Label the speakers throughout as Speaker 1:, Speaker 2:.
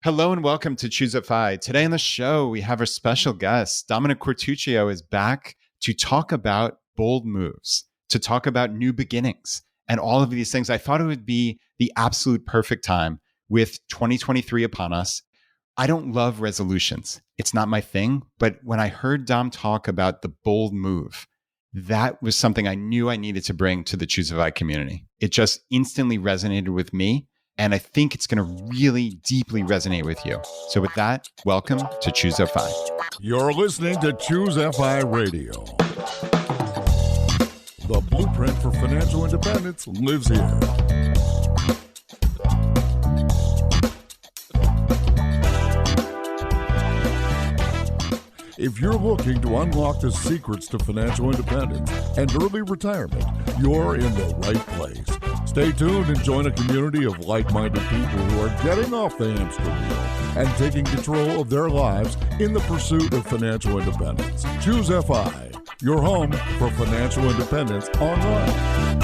Speaker 1: Hello and welcome to Choose FI. Today on the show, we have our special guest. Dominick Quartuccio is back to talk about bold moves, to talk about new beginnings and all of these things. I thought it would be the absolute perfect time with 2023 upon us. I don't love resolutions. It's not my thing. But when I heard Dom talk about the bold move, that was something I knew I needed to bring to the Choose FI community. It just instantly resonated with me. And I think it's going to really deeply resonate with you. So with that, welcome to Choose FI.
Speaker 2: You're listening to Choose FI Radio. The blueprint for financial independence lives here. If you're looking to unlock the secrets to financial independence and early retirement, you're in the right place. Stay tuned and join a community of like-minded people who are getting off the hamster wheel and taking control of their lives in the pursuit of financial independence. Choose FI, your home for financial independence online.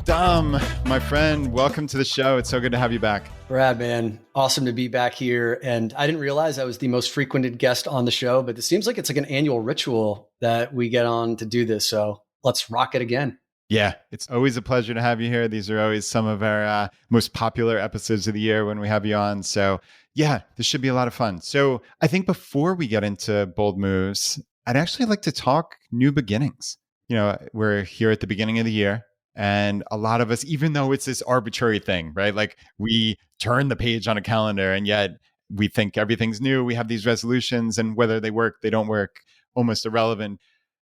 Speaker 1: Dom, my friend, welcome to the show. It's so good to have you back.
Speaker 3: Brad, man, awesome to be back here. And I didn't realize I was the most frequented guest on the show, but it seems like it's like an annual ritual that we get on to do this. So let's rock it again.
Speaker 1: Yeah, it's always a pleasure to have you here. These are always some of our most popular episodes of the year when we have you on. So yeah, this should be a lot of fun. So I think before we get into bold moves, I'd actually like to talk new beginnings. You know, we're here at the beginning of the year. And a lot of us, even though it's this arbitrary thing, right? Like we turn the page on a calendar and yet we think everything's new. We have these resolutions and whether they work, they don't work, almost irrelevant.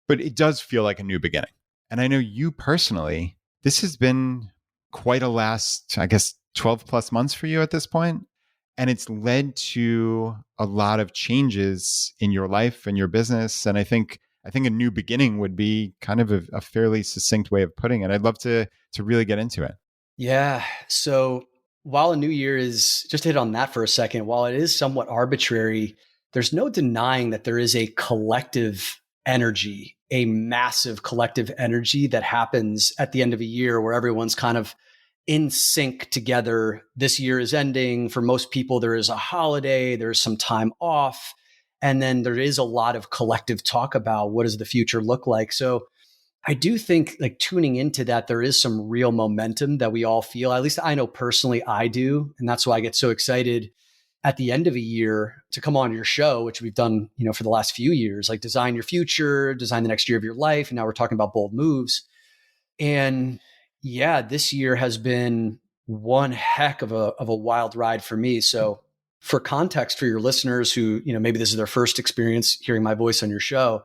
Speaker 1: But it does feel like a new beginning. And I know you personally, this has been quite a last, I guess, 12 plus months for you at this point. And it's led to a lot of changes in your life and your business. And I think a new beginning would be kind of a fairly succinct way of putting it. I'd love to really get into it.
Speaker 3: Yeah. So while a new year is, just to hit on that for a second, while it is somewhat arbitrary, there's no denying that there is a collective energy, a massive collective energy that happens at the end of a year where everyone's kind of in sync together. This year is ending. For most people, there is a holiday, there's some time off. And then there is a lot of collective talk about what does the future look like. So I do think like tuning into that, there is some real momentum that we all feel. At least I know personally I do. And that's why I get so excited at the end of a year to come on your show, which we've done, for the last few years, like design your future, design the next year of your life. And now we're talking about bold moves. And yeah, this year has been one heck of a wild ride for me. So for context for your listeners who, maybe this is their first experience hearing my voice on your show,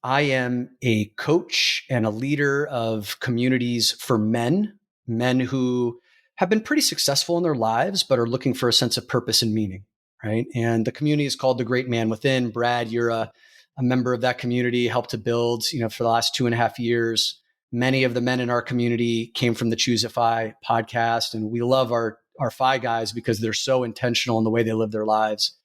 Speaker 3: I am a coach and a leader of communities for men who have been pretty successful in their lives, but are looking for a sense of purpose and meaning, right? And the community is called The Great Man Within. Brad, you're a member of that community, helped to build, for the last 2.5 years. Many of the men in our community came from the Choose FI podcast, and we love our FI guys because they're so intentional in the way they live their lives.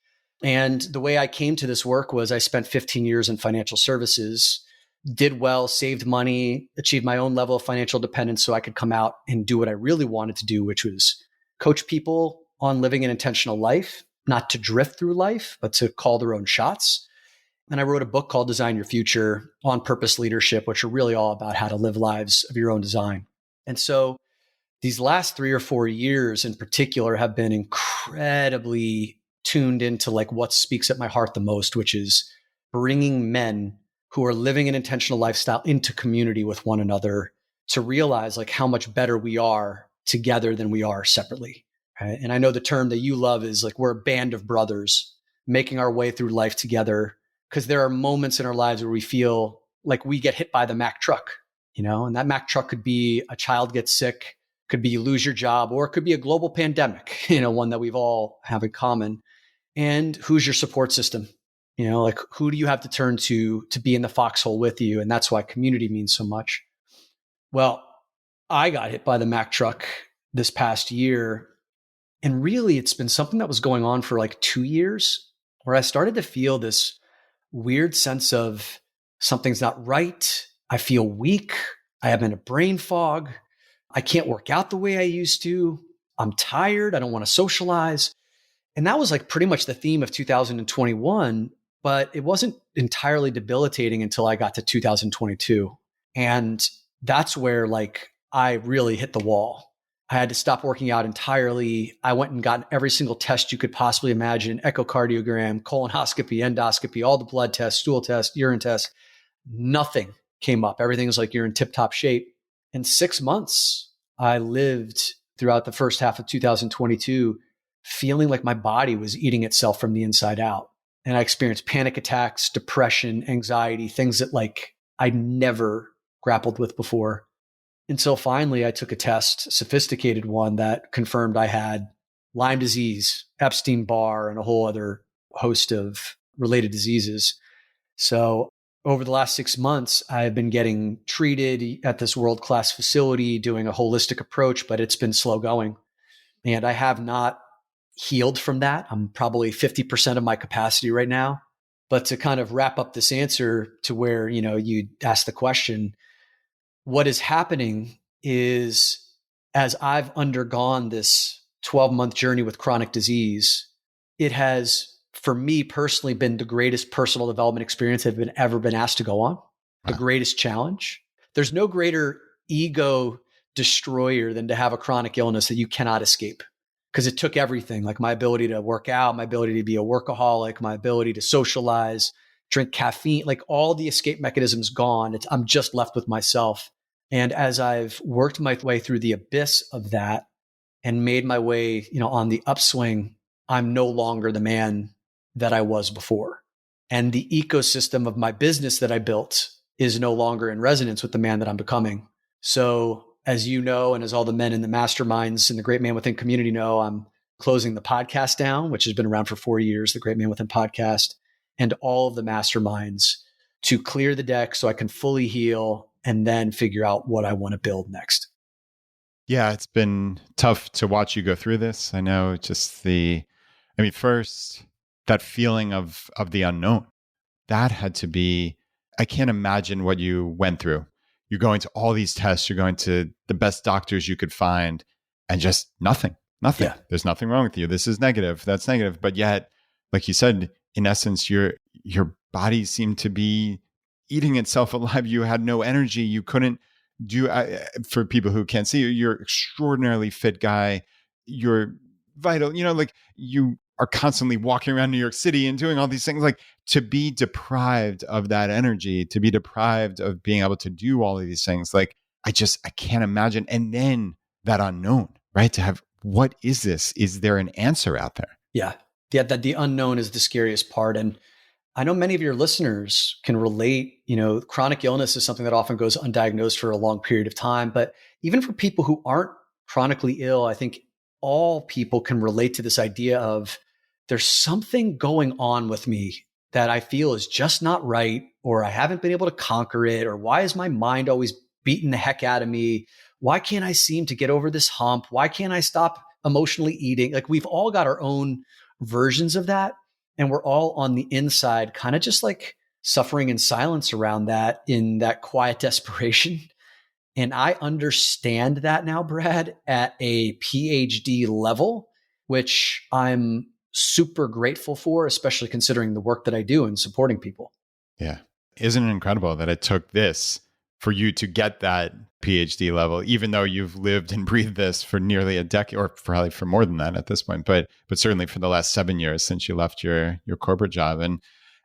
Speaker 3: And the way I came to this work was I spent 15 years in financial services, did well, saved money, achieved my own level of financial dependence so I could come out and do what I really wanted to do, which was coach people on living an intentional life, not to drift through life, but to call their own shots. And I wrote a book called Design Your Future, On Purpose Leadership, which are really all about how to live lives of your own design. And so these last 3 or 4 years in particular have been incredibly tuned into like what speaks at my heart the most, which is bringing men who are living an intentional lifestyle into community with one another to realize like how much better we are together than we are separately. Right? And I know the term that you love is like we're a band of brothers making our way through life together, because there are moments in our lives where we feel like we get hit by the Mack truck, and that Mack truck could be a child gets sick, could be you lose your job, or it could be a global pandemic, one that we've all have in common. And who's your support system? Like who do you have to turn to be in the foxhole with you? And that's why community means so much. Well, I got hit by the Mack truck this past year. And really, it's been something that was going on for like 2 years, where I started to feel this weird sense of something's not right. I feel weak. I am in a brain fog. I can't work out the way I used to. I'm tired. I don't want to socialize. And that was like pretty much the theme of 2021, but it wasn't entirely debilitating until I got to 2022. And that's where like I really hit the wall. I had to stop working out entirely. I went and got every single test you could possibly imagine: echocardiogram, colonoscopy, endoscopy, all the blood tests, stool tests, urine tests. Nothing came up. Everything was like, you're in tip-top shape. In 6 months, I lived throughout the first half of 2022 feeling like my body was eating itself from the inside out. And I experienced panic attacks, depression, anxiety, things that like I never grappled with before. Until finally I took a test, a sophisticated one, that confirmed I had Lyme disease, Epstein-Barr, and a whole other host of related diseases. So over the last 6 months, I've been getting treated at this world-class facility, doing a holistic approach, but it's been slow going. And I have not healed from that. I'm probably 50% of my capacity right now. But to kind of wrap up this answer to where, you asked the question, what is happening is, as I've undergone this 12-month journey with chronic disease, it has, for me personally, been the greatest personal development experience I've ever been asked to go on, the greatest challenge. There's no greater ego destroyer than to have a chronic illness that you cannot escape, because it took everything, like my ability to work out, my ability to be a workaholic, my ability to socialize, drink caffeine, like all the escape mechanisms gone. I'm just left with myself. And as I've worked my way through the abyss of that and made my way, on the upswing, I'm no longer the man that I was before. And the ecosystem of my business that I built is no longer in resonance with the man that I'm becoming. So as you know, and as all the men in the masterminds and the Great Man Within community know, I'm closing the podcast down, which has been around for 4 years, the Great Man Within podcast, and all of the masterminds, to clear the deck so I can fully heal and then figure out what I want to build next.
Speaker 1: Yeah, it's been tough to watch you go through this. I know first, that feeling of the unknown, that had to be, I can't imagine what you went through. You're going to all these tests, you're going to the best doctors you could find, and just nothing. Yeah. There's nothing wrong with you. This is negative. That's negative. But yet, like you said, in essence, your body seemed to be eating itself alive. You had no energy. You couldn't do, for people who can't see you, you're extraordinarily fit guy. You're vital, like you are constantly walking around New York City and doing all these things. Like, to be deprived of that energy, to be deprived of being able to do all of these things, like I can't imagine. And then that unknown, right? To have, what is this? Is there an answer out there?
Speaker 3: Yeah. That the unknown is the scariest part. And I know many of your listeners can relate. Chronic illness is something that often goes undiagnosed for a long period of time. But even for people who aren't chronically ill, I think all people can relate to this idea of, there's something going on with me that I feel is just not right, or I haven't been able to conquer it, or why is my mind always beating the heck out of me? Why can't I seem to get over this hump? Why can't I stop emotionally eating? Like, we've all got our own versions of that. And we're all on the inside, kind of just like suffering in silence around that, in that quiet desperation. And I understand that now, Brad, at a PhD level, which I'm super grateful for, especially considering the work that I do in supporting people.
Speaker 1: Yeah. Isn't it incredible that it took this for you to get that PhD level, even though you've lived and breathed this for nearly a decade, or probably for more than that at this point, but certainly for the last 7 years since you left your corporate job. And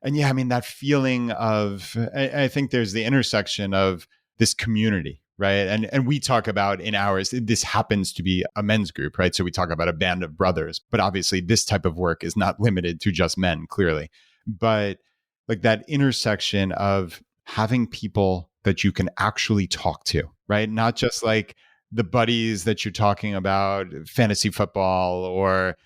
Speaker 1: yeah, that feeling of, I think there's the intersection of this community, right? And we talk about in ours, this happens to be a men's group, right? So we talk about a band of brothers, but obviously this type of work is not limited to just men, clearly. But like that intersection of having people that you can actually talk to, right? Not just like the buddies that you're talking about, fantasy football or,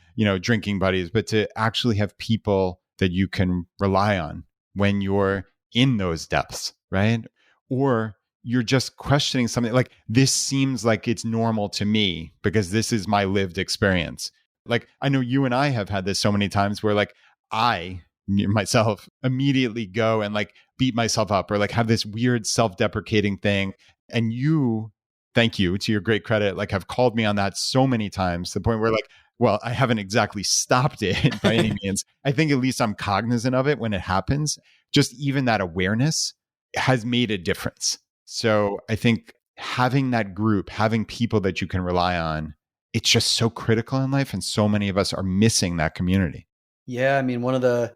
Speaker 1: drinking buddies, but to actually have people that you can rely on when you're in those depths, right? Or you're just questioning something like, this seems like it's normal to me because this is my lived experience. Like, I know you and I have had this so many times where like, I myself immediately go and like beat myself up or like have this weird self-deprecating thing. And you, thank you to your great credit, like have called me on that so many times to the point where like, well, I haven't exactly stopped it by any means. I think at least I'm cognizant of it when it happens. Just even that awareness has made a difference. So I think having that group, having people that you can rely on, it's just so critical in life. And so many of us are missing that community.
Speaker 3: Yeah. I mean, one of the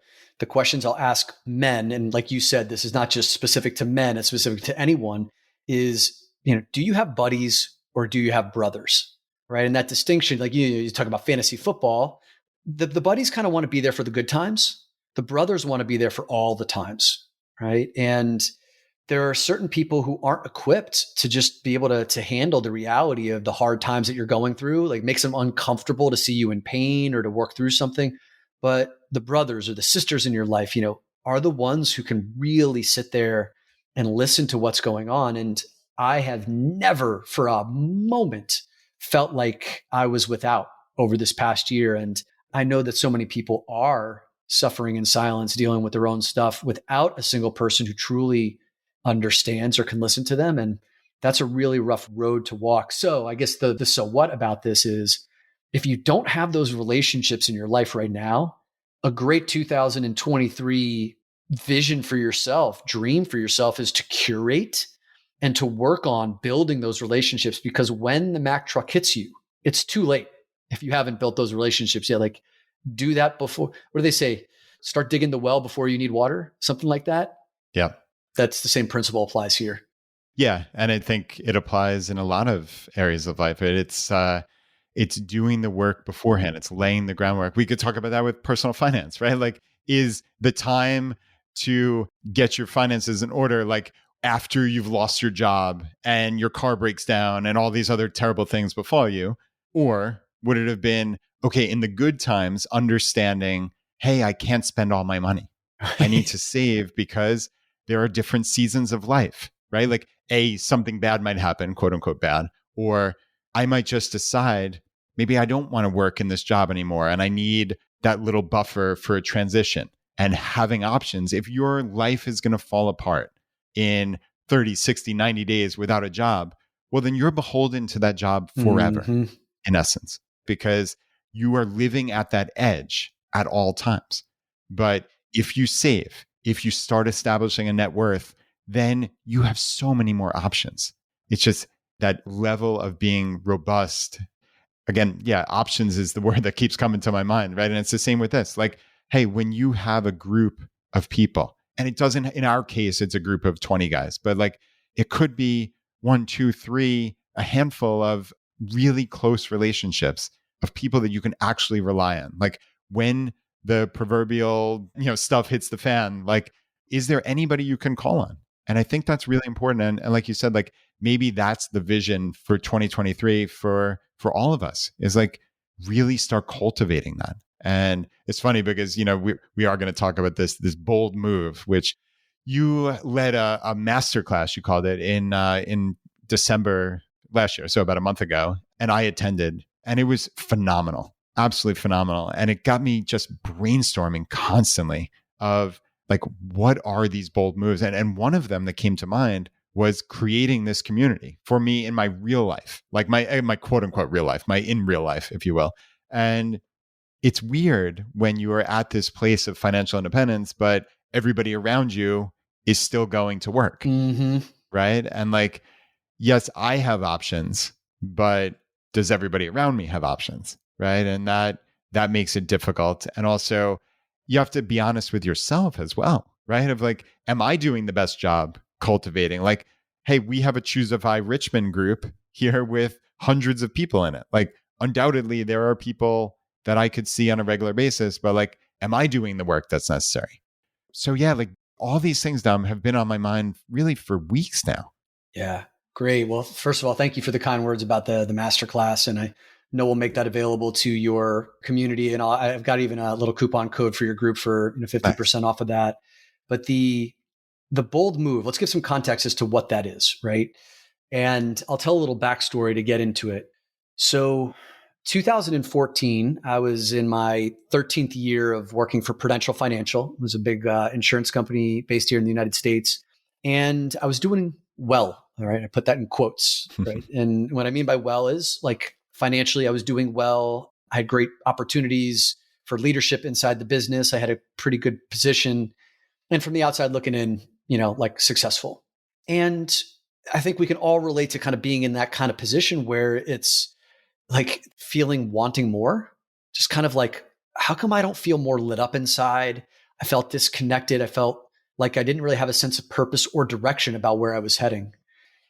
Speaker 3: questions I'll ask men, and like you said, this is not just specific to men, it's specific to anyone, is, do you have buddies or do you have brothers? Right. And that distinction, like you talk about fantasy football, the buddies kind of want to be there for the good times. The brothers want to be there for all the times. Right. And there are certain people who aren't equipped to just be able to handle the reality of the hard times that you're going through. Like makes them uncomfortable to see you in pain or to work through something. But the brothers or the sisters in your life, are the ones who can really sit there and listen to what's going on. And I have never for a moment felt like I was without over this past year. And I know that so many people are suffering in silence, dealing with their own stuff without a single person who truly understands or can listen to them. And that's a really rough road to walk. So I guess the so what about this is, if you don't have those relationships in your life right now, a great 2023 vision for yourself, dream for yourself is to curate and to work on building those relationships, because when the Mack truck hits you, it's too late if you haven't built those relationships yet. Like do that before, what do they say? Start digging the well before you need water, something like that.
Speaker 1: Yeah.
Speaker 3: That's the same principle applies here.
Speaker 1: Yeah. And I think it applies in a lot of areas of life. It's doing the work beforehand. It's laying the groundwork. We could talk about that with personal finance, right? Like, is the time to get your finances in order, like after you've lost your job and your car breaks down and all these other terrible things befall you? Or would it have been, okay, in the good times, understanding, hey, I can't spend all my money. I need to save because there are different seasons of life, right? Like something bad might happen, quote unquote bad, or I might just decide, maybe I don't want to work in this job anymore and I need that little buffer for a transition. And having options, if your life is going to fall apart in 30, 60, 90 days without a job, well, then you're beholden to that job forever, in essence, because you are living at that edge at all times. But if you save, if you start establishing a net worth, then you have so many more options. It's just that level of being robust. Again, yeah, options is the word that keeps coming to my mind, right? And it's the same with this. Like, hey, when you have a group of people, and it doesn't, in our case, it's a group of 20 guys, but like it could be 1, 2, 3, a handful of really close relationships of people that you can actually rely on. Like when the proverbial, stuff hits the fan, like, is there anybody you can call on? And I think that's really important. And like you said, like maybe that's the vision for 2023 for all of us, is like really start cultivating that. And it's funny because, we are going to talk about this bold move, which you led a masterclass, you called it, in December last year. So about a month ago. And I attended, and it was phenomenal, absolutely phenomenal. And it got me just brainstorming constantly of like, what are these bold moves? And one of them that came to mind was creating this community for me in my real life, like my quote unquote real life, my in real life, if you will. And it's weird when you are at this place of financial independence, but everybody around you is still going to work. Right. And like, yes, I have options, but does everybody around me have options? Right. And that makes it difficult. And also you have to be honest with yourself as well, right? Of like, am I doing the best job cultivating? Like, hey, we have a Choosify Richmond group here with hundreds of people in it. Like, undoubtedly, there are people that I could see on a regular basis, but like, am I doing the work that's necessary? So yeah, like all these things, Dom, have been on my mind really for weeks now.
Speaker 3: Yeah, great. Well, first of all, thank you for the kind words about the masterclass. And I know we'll make that available to your community. And I've got even a little coupon code for your group for 50% off of that. But the bold move, let's give some context as to what that is, right? And I'll tell a little backstory to get into it. So 2014, I was in my 13th year of working for Prudential Financial. It was a big insurance company based here in the United States. And I was doing well. All right. I put that in quotes. Right. And what I mean by well is like financially, I was doing well. I had great opportunities for leadership inside the business. I had a pretty good position. And from the outside looking in, like successful. And I think we can all relate to kind of being in that kind of position where it's like feeling wanting more, just kind of like, how come I don't feel more lit up inside? I felt disconnected. I felt like I didn't really have a sense of purpose or direction about where I was heading.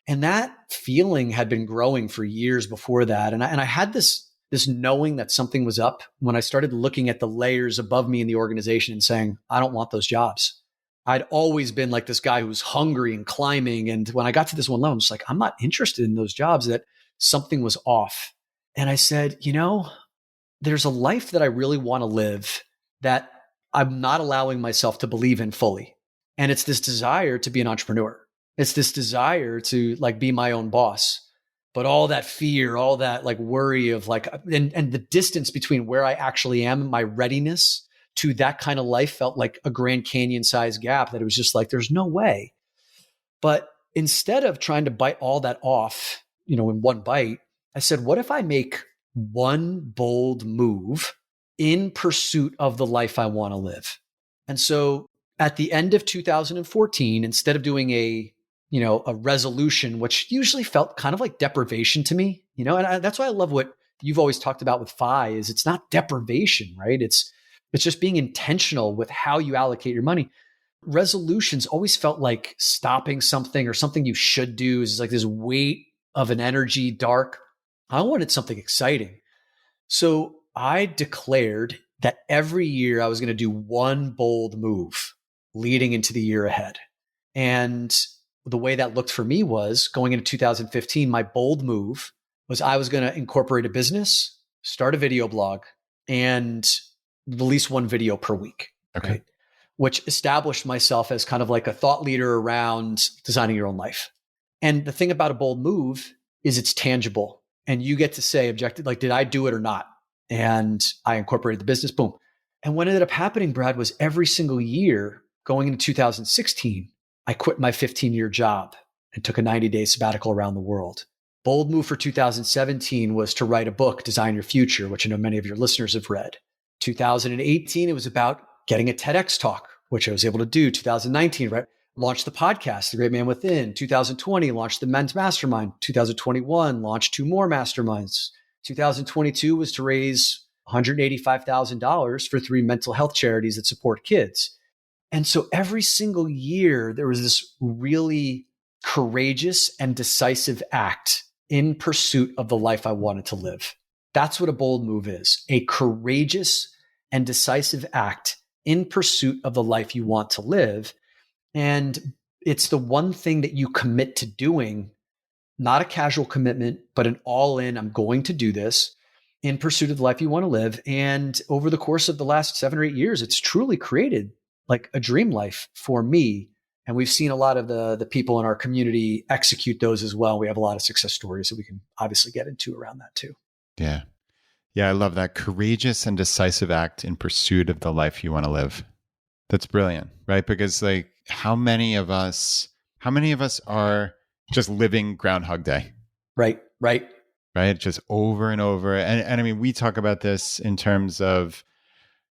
Speaker 3: And that feeling had been growing for years before that. And I had this knowing that something was up when I started looking at the layers above me in the organization and saying, I don't want those jobs. I'd always been like this guy who was hungry and climbing. And when I got to this one level, I'm just like, I'm not interested in those jobs, that something was off. And I said, there's a life that I really want to live that I'm not allowing myself to believe in fully. And it's this desire to be an entrepreneur. It's this desire to like be my own boss. But all that fear, all that like worry of like, and the distance between where I actually am and my readiness to that kind of life felt like a Grand Canyon sized gap that it was just like, there's no way. But instead of trying to bite all that off, in one bite, I said, what if I make one bold move in pursuit of the life I want to live? And so at the end of 2014, instead of doing a resolution, which usually felt kind of like deprivation to me, and that's why I love what you've always talked about with FI is it's not deprivation, right? It's just being intentional with how you allocate your money. Resolutions always felt like stopping something or something you should do is like this weight of an energy, dark. I wanted something exciting. So I declared that every year I was going to do one bold move leading into the year ahead. And the way that looked for me was going into 2015, my bold move was I was going to incorporate a business, start a video blog, and release one video per week.
Speaker 1: Okay.
Speaker 3: Right? Which established myself as kind of like a thought leader around designing your own life. And the thing about a bold move is it's tangible. And you get to say objective, like, did I do it or not? And I incorporated the business, boom. And what ended up happening, Brad, was every single year going into 2016, I quit my 15-year job and took a 90-day sabbatical around the world. Bold move for 2017 was to write a book, Design Your Future, which I know many of your listeners have read. 2018, it was about getting a TEDx talk, which I was able to do. 2019, right? Launched the podcast, The Great Man Within. 2020, launched the Men's Mastermind. 2021, launched 2 more masterminds. 2022 was to raise $185,000 for 3 mental health charities that support kids. And so every single year, there was this really courageous and decisive act in pursuit of the life I wanted to live. That's what a bold move is, a courageous and decisive act in pursuit of the life you want to live. And it's the one thing that you commit to doing, not a casual commitment, but an all in, I'm going to do this in pursuit of the life you want to live. And over the course of the last 7 or 8 years, it's truly created like a dream life for me. And we've seen a lot of the people in our community execute those as well. We have a lot of success stories that we can obviously get into around that too.
Speaker 1: Yeah. Yeah, I love that. Courageous and decisive act in pursuit of the life you want to live. That's brilliant, right? Because like how many of us are just living Groundhog Day?
Speaker 3: Right.
Speaker 1: Right? Just over and over. And I mean, we talk about this in terms of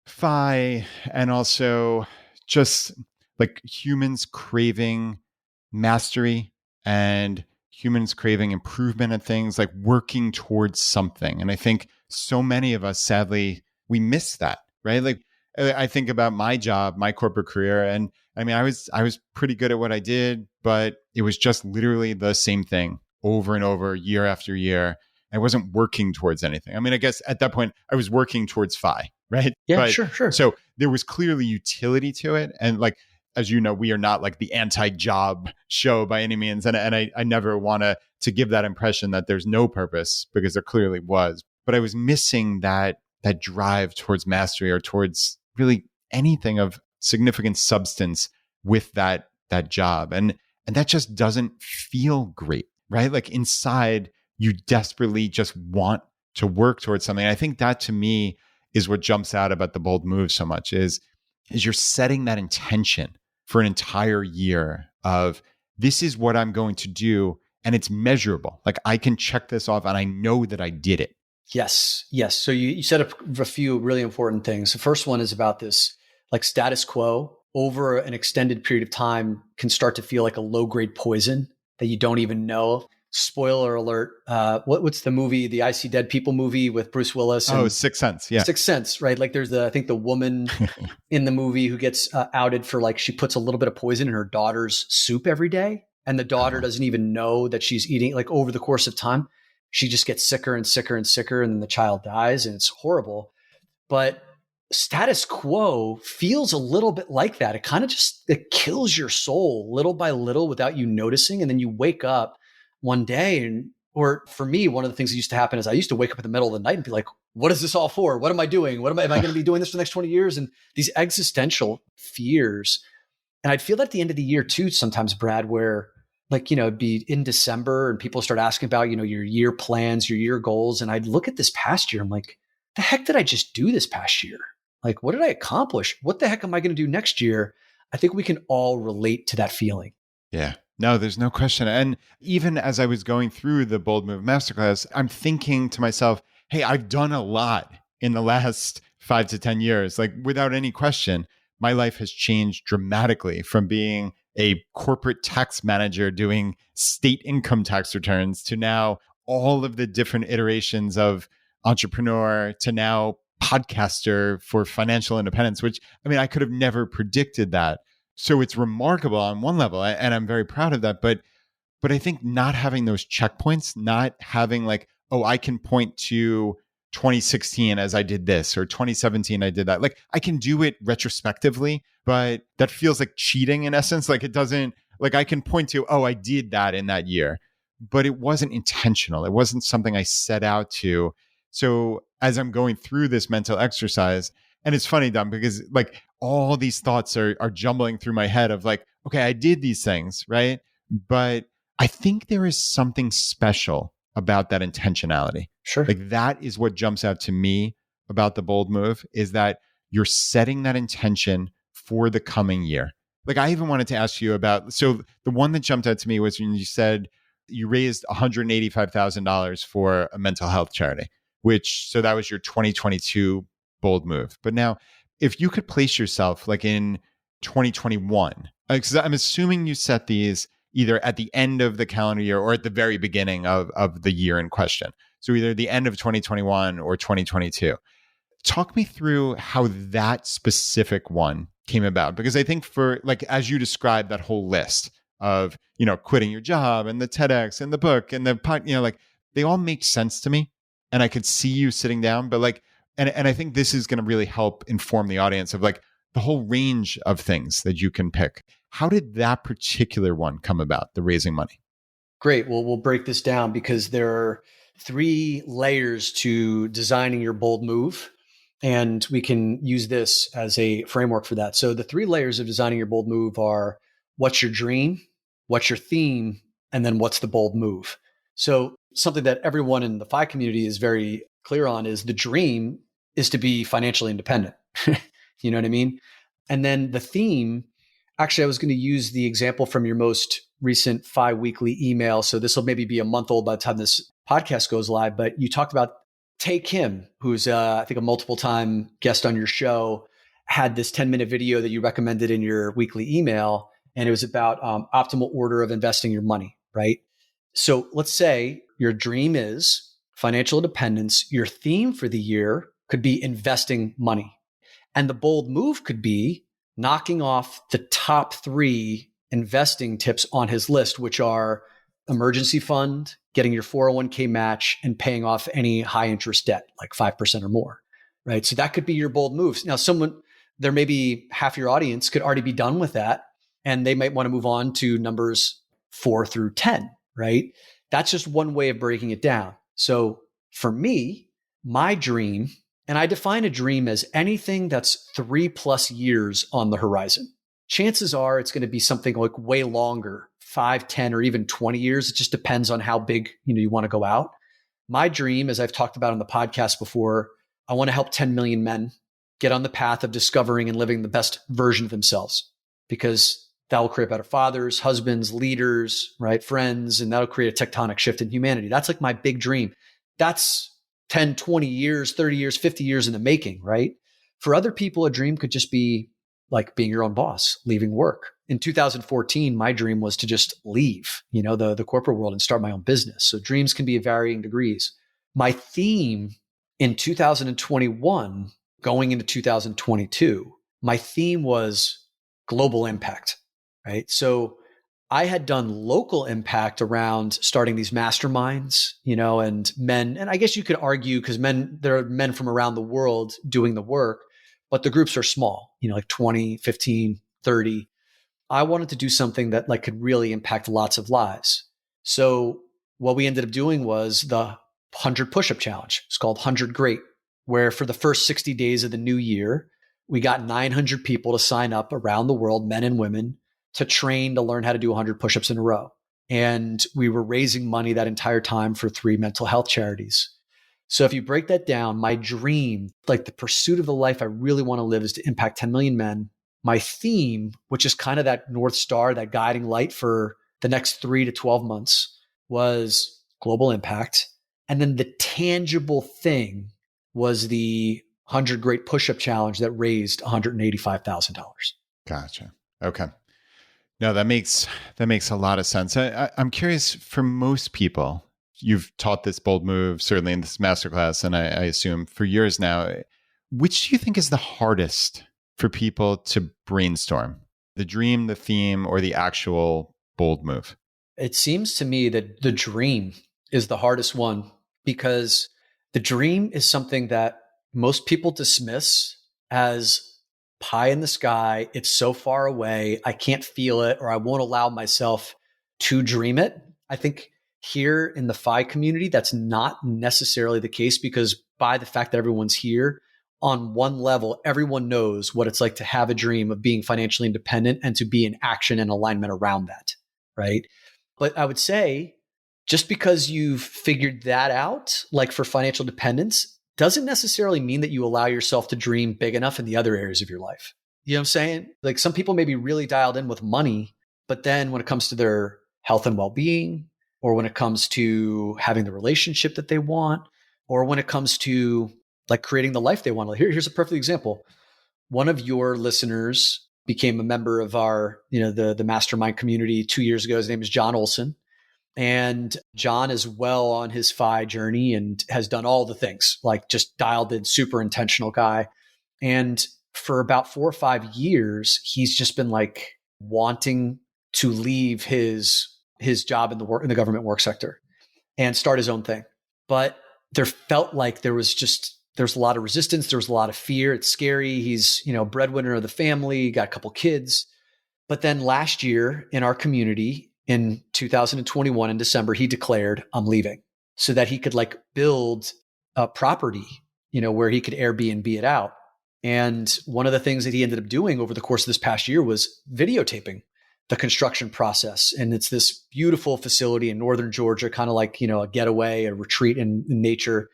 Speaker 1: FI and also just like humans craving mastery and humans craving improvement at things, like working towards something. And I think so many of us, sadly, we miss that, right? Like I think about my job, my corporate career, and I mean, I was pretty good at what I did, but it was just literally the same thing over and over, year after year. I wasn't working towards anything. I mean, I guess at that point, I was working towards FI, right?
Speaker 3: Yeah,
Speaker 1: but,
Speaker 3: sure.
Speaker 1: So there was clearly utility to it. And like, as you know, we are not like the anti-job show by any means. And I never want to give that impression that there's no purpose, because there clearly was. But I was missing that drive towards mastery or towards really anything of significant substance with that job. And that just doesn't feel great, right? Like inside, you desperately just want to work towards something. I think that to me is what jumps out about the bold move so much is you're setting that intention for an entire year of this is what I'm going to do. And it's measurable. Like I can check this off and I know that I did it.
Speaker 3: Yes. Yes. So you said a few really important things. The first one is about this like status quo over an extended period of time can start to feel like a low grade poison that you don't even know. Spoiler alert. What's the movie, the I See Dead People movie with Bruce Willis?
Speaker 1: Oh, Sixth Sense. Yeah.
Speaker 3: Sixth Sense, right? Like there's I think the woman in the movie who gets outed for like, she puts a little bit of poison in her daughter's soup every day. And the daughter doesn't even know that she's eating, like over the course of time, she just gets sicker and sicker and sicker. And then the child dies and it's horrible. But status quo feels a little bit like that. It kind of it kills your soul little by little without you noticing. And then you wake up one day or for me, one of the things that used to happen is I used to wake up in the middle of the night and be like, what is this all for? What am I doing? Am I going to be doing this for the next 20 years? And these existential fears. And I'd feel that at the end of the year too, sometimes, Brad, where like, it'd be in December and people start asking about, your year plans, your year goals. And I'd look at this past year. I'm like, the heck did I just do this past year? Like, what did I accomplish? What the heck am I going to do next year? I think we can all relate to that feeling.
Speaker 1: Yeah. No, there's no question. And even as I was going through the Bold Move Masterclass, I'm thinking to myself, hey, I've done a lot in the last 5 to 10 years. Like without any question, my life has changed dramatically from being a corporate tax manager doing state income tax returns to now all of the different iterations of entrepreneur to now podcaster for financial independence, which I could have never predicted that. So it's remarkable on one level, and I'm very proud of that. But I think not having those checkpoints, not having like, oh, I can point to 2016 as I did this, or 2017 I did that. Like I can do it retrospectively, but that feels like cheating in essence. Like it doesn't, like I can point to, oh, I did that in that year, but it wasn't intentional. It wasn't something I set out to. So as I'm going through this mental exercise, and it's funny, Dom, because like all these thoughts are jumbling through my head of like, okay, I did these things, right? But I think there is something special about that intentionality.
Speaker 3: Sure.
Speaker 1: Like that is what jumps out to me about the bold move is that you're setting that intention for the coming year. Like I even wanted to ask you about, so the one that jumped out to me was when you said you raised $185,000 for a mental health charity, so that was your 2022 bold move. But now if you could place yourself like in 2021, because I'm assuming you set these either at the end of the calendar year or at the very beginning of the year in question. So either the end of 2021 or 2022. Talk me through how that specific one came about. Because I think for like, as you described that whole list of, quitting your job and the TEDx and the book and the pod, like they all make sense to me. And I could see you sitting down, but like, and I think this is going to really help inform the audience of like the whole range of things that you can pick. How did that particular one come about, the raising money?
Speaker 3: Great. Well, we'll break this down because there are 3 layers to designing your bold move. And we can use this as a framework for that. So the 3 layers of designing your bold move are what's your dream, what's your theme, and then what's the bold move. So something that everyone in the FI community is very clear on is the dream is to be financially independent. You know what I mean? And then the theme, actually, I was going to use the example from your most recent FI weekly email. So this will maybe be a month old by the time this podcast goes live, but you talked about Tay Kim, who's I think a multiple time guest on your show, had this 10-minute video that you recommended in your weekly email. And it was about optimal order of investing your money, right? So let's say your dream is financial independence. Your theme for the year could be investing money. And the bold move could be knocking off the top 3 investing tips on his list, which are emergency fund, getting your 401k match, and paying off any high interest debt, like 5% or more, right? So that could be your bold moves. Now, there may be half your audience could already be done with that, and they might want to move on to numbers 4 through 10, right? That's just one way of breaking it down. So for me, my dream, and I define a dream as anything that's 3+ years on the horizon. Chances are it's going to be something like way longer, 5, 10, or even 20 years. It just depends on how big you want to go out. my dream, as I've talked about on the podcast before, I want to help 10 million men get on the path of discovering and living the best version of themselves, because that will create better fathers, husbands, leaders, right? Friends, and that'll create a tectonic shift in humanity. That's like my big dream. That's 10, 20 years, 30 years, 50 years in the making, right? For other people, a dream could just be like being your own boss, leaving work. In 2014, my dream was to just leave, the corporate world and start my own business. So dreams can be of varying degrees. My theme in 2021, going into 2022, my theme was global impact, right? So I had done local impact around starting these masterminds, and men. And I guess you could argue, because there are men from around the world doing the work, but the groups are small, like 20, 15, 30. I wanted to do something that like could really impact lots of lives. So what we ended up doing was the 100 push-up challenge. It's called 100 Great, where for the first 60 days of the new year, we got 900 people to sign up around the world, men and women, to train to learn how to do 100 push-ups in a row. And we were raising money that entire time for 3 mental health charities. So if you break that down, my dream, like the pursuit of the life I really want to live, is to impact 10 million men. My theme, which is kind of that North Star, that guiding light for the next 3 to 12 months, was global impact. And then the tangible thing was the 100 Great Push-Up Challenge that raised $185,000.
Speaker 1: Gotcha. Okay. No, that makes a lot of sense. I'm curious, for most people, you've taught this bold move, certainly in this masterclass, and I assume for years now. Which do you think is the hardest for people to brainstorm? The dream, the theme, or the actual bold move?
Speaker 3: It seems to me that the dream is the hardest one, because the dream is something that most people dismiss as pie in the sky. It's so far away. I can't feel it, or I won't allow myself to dream it. I think here in the FI community, that's not necessarily the case, because by the fact that everyone's here, on one level, everyone knows what it's like to have a dream of being financially independent and to be in action and alignment around that, right? But I would say, just because you've figured that out, like for financial dependence, doesn't necessarily mean that you allow yourself to dream big enough in the other areas of your life. You know what I'm saying? Like some people may be really dialed in with money, but then when it comes to their health and well-being, or when it comes to having the relationship that they want, or when it comes to like creating the life they want. Here's a perfect example. One of your listeners became a member of our, the mastermind community 2 years ago. His name is John Olson. And John is well on his FI journey and has done all the things, like just dialed in, super intentional guy. And for about 4 or 5 years, he's just been like wanting to leave his job in the government work sector and start his own thing. But there felt like there's a lot of resistance. There was a lot of fear. It's scary. He's, breadwinner of the family, got a couple kids. But then last year in our community in 2021 in December, he declared, I'm leaving, so that he could like build a property, where he could Airbnb it out. And one of the things that he ended up doing over the course of this past year was videotaping the construction process. And it's this beautiful facility in northern Georgia, kind of like, a getaway, a retreat in nature.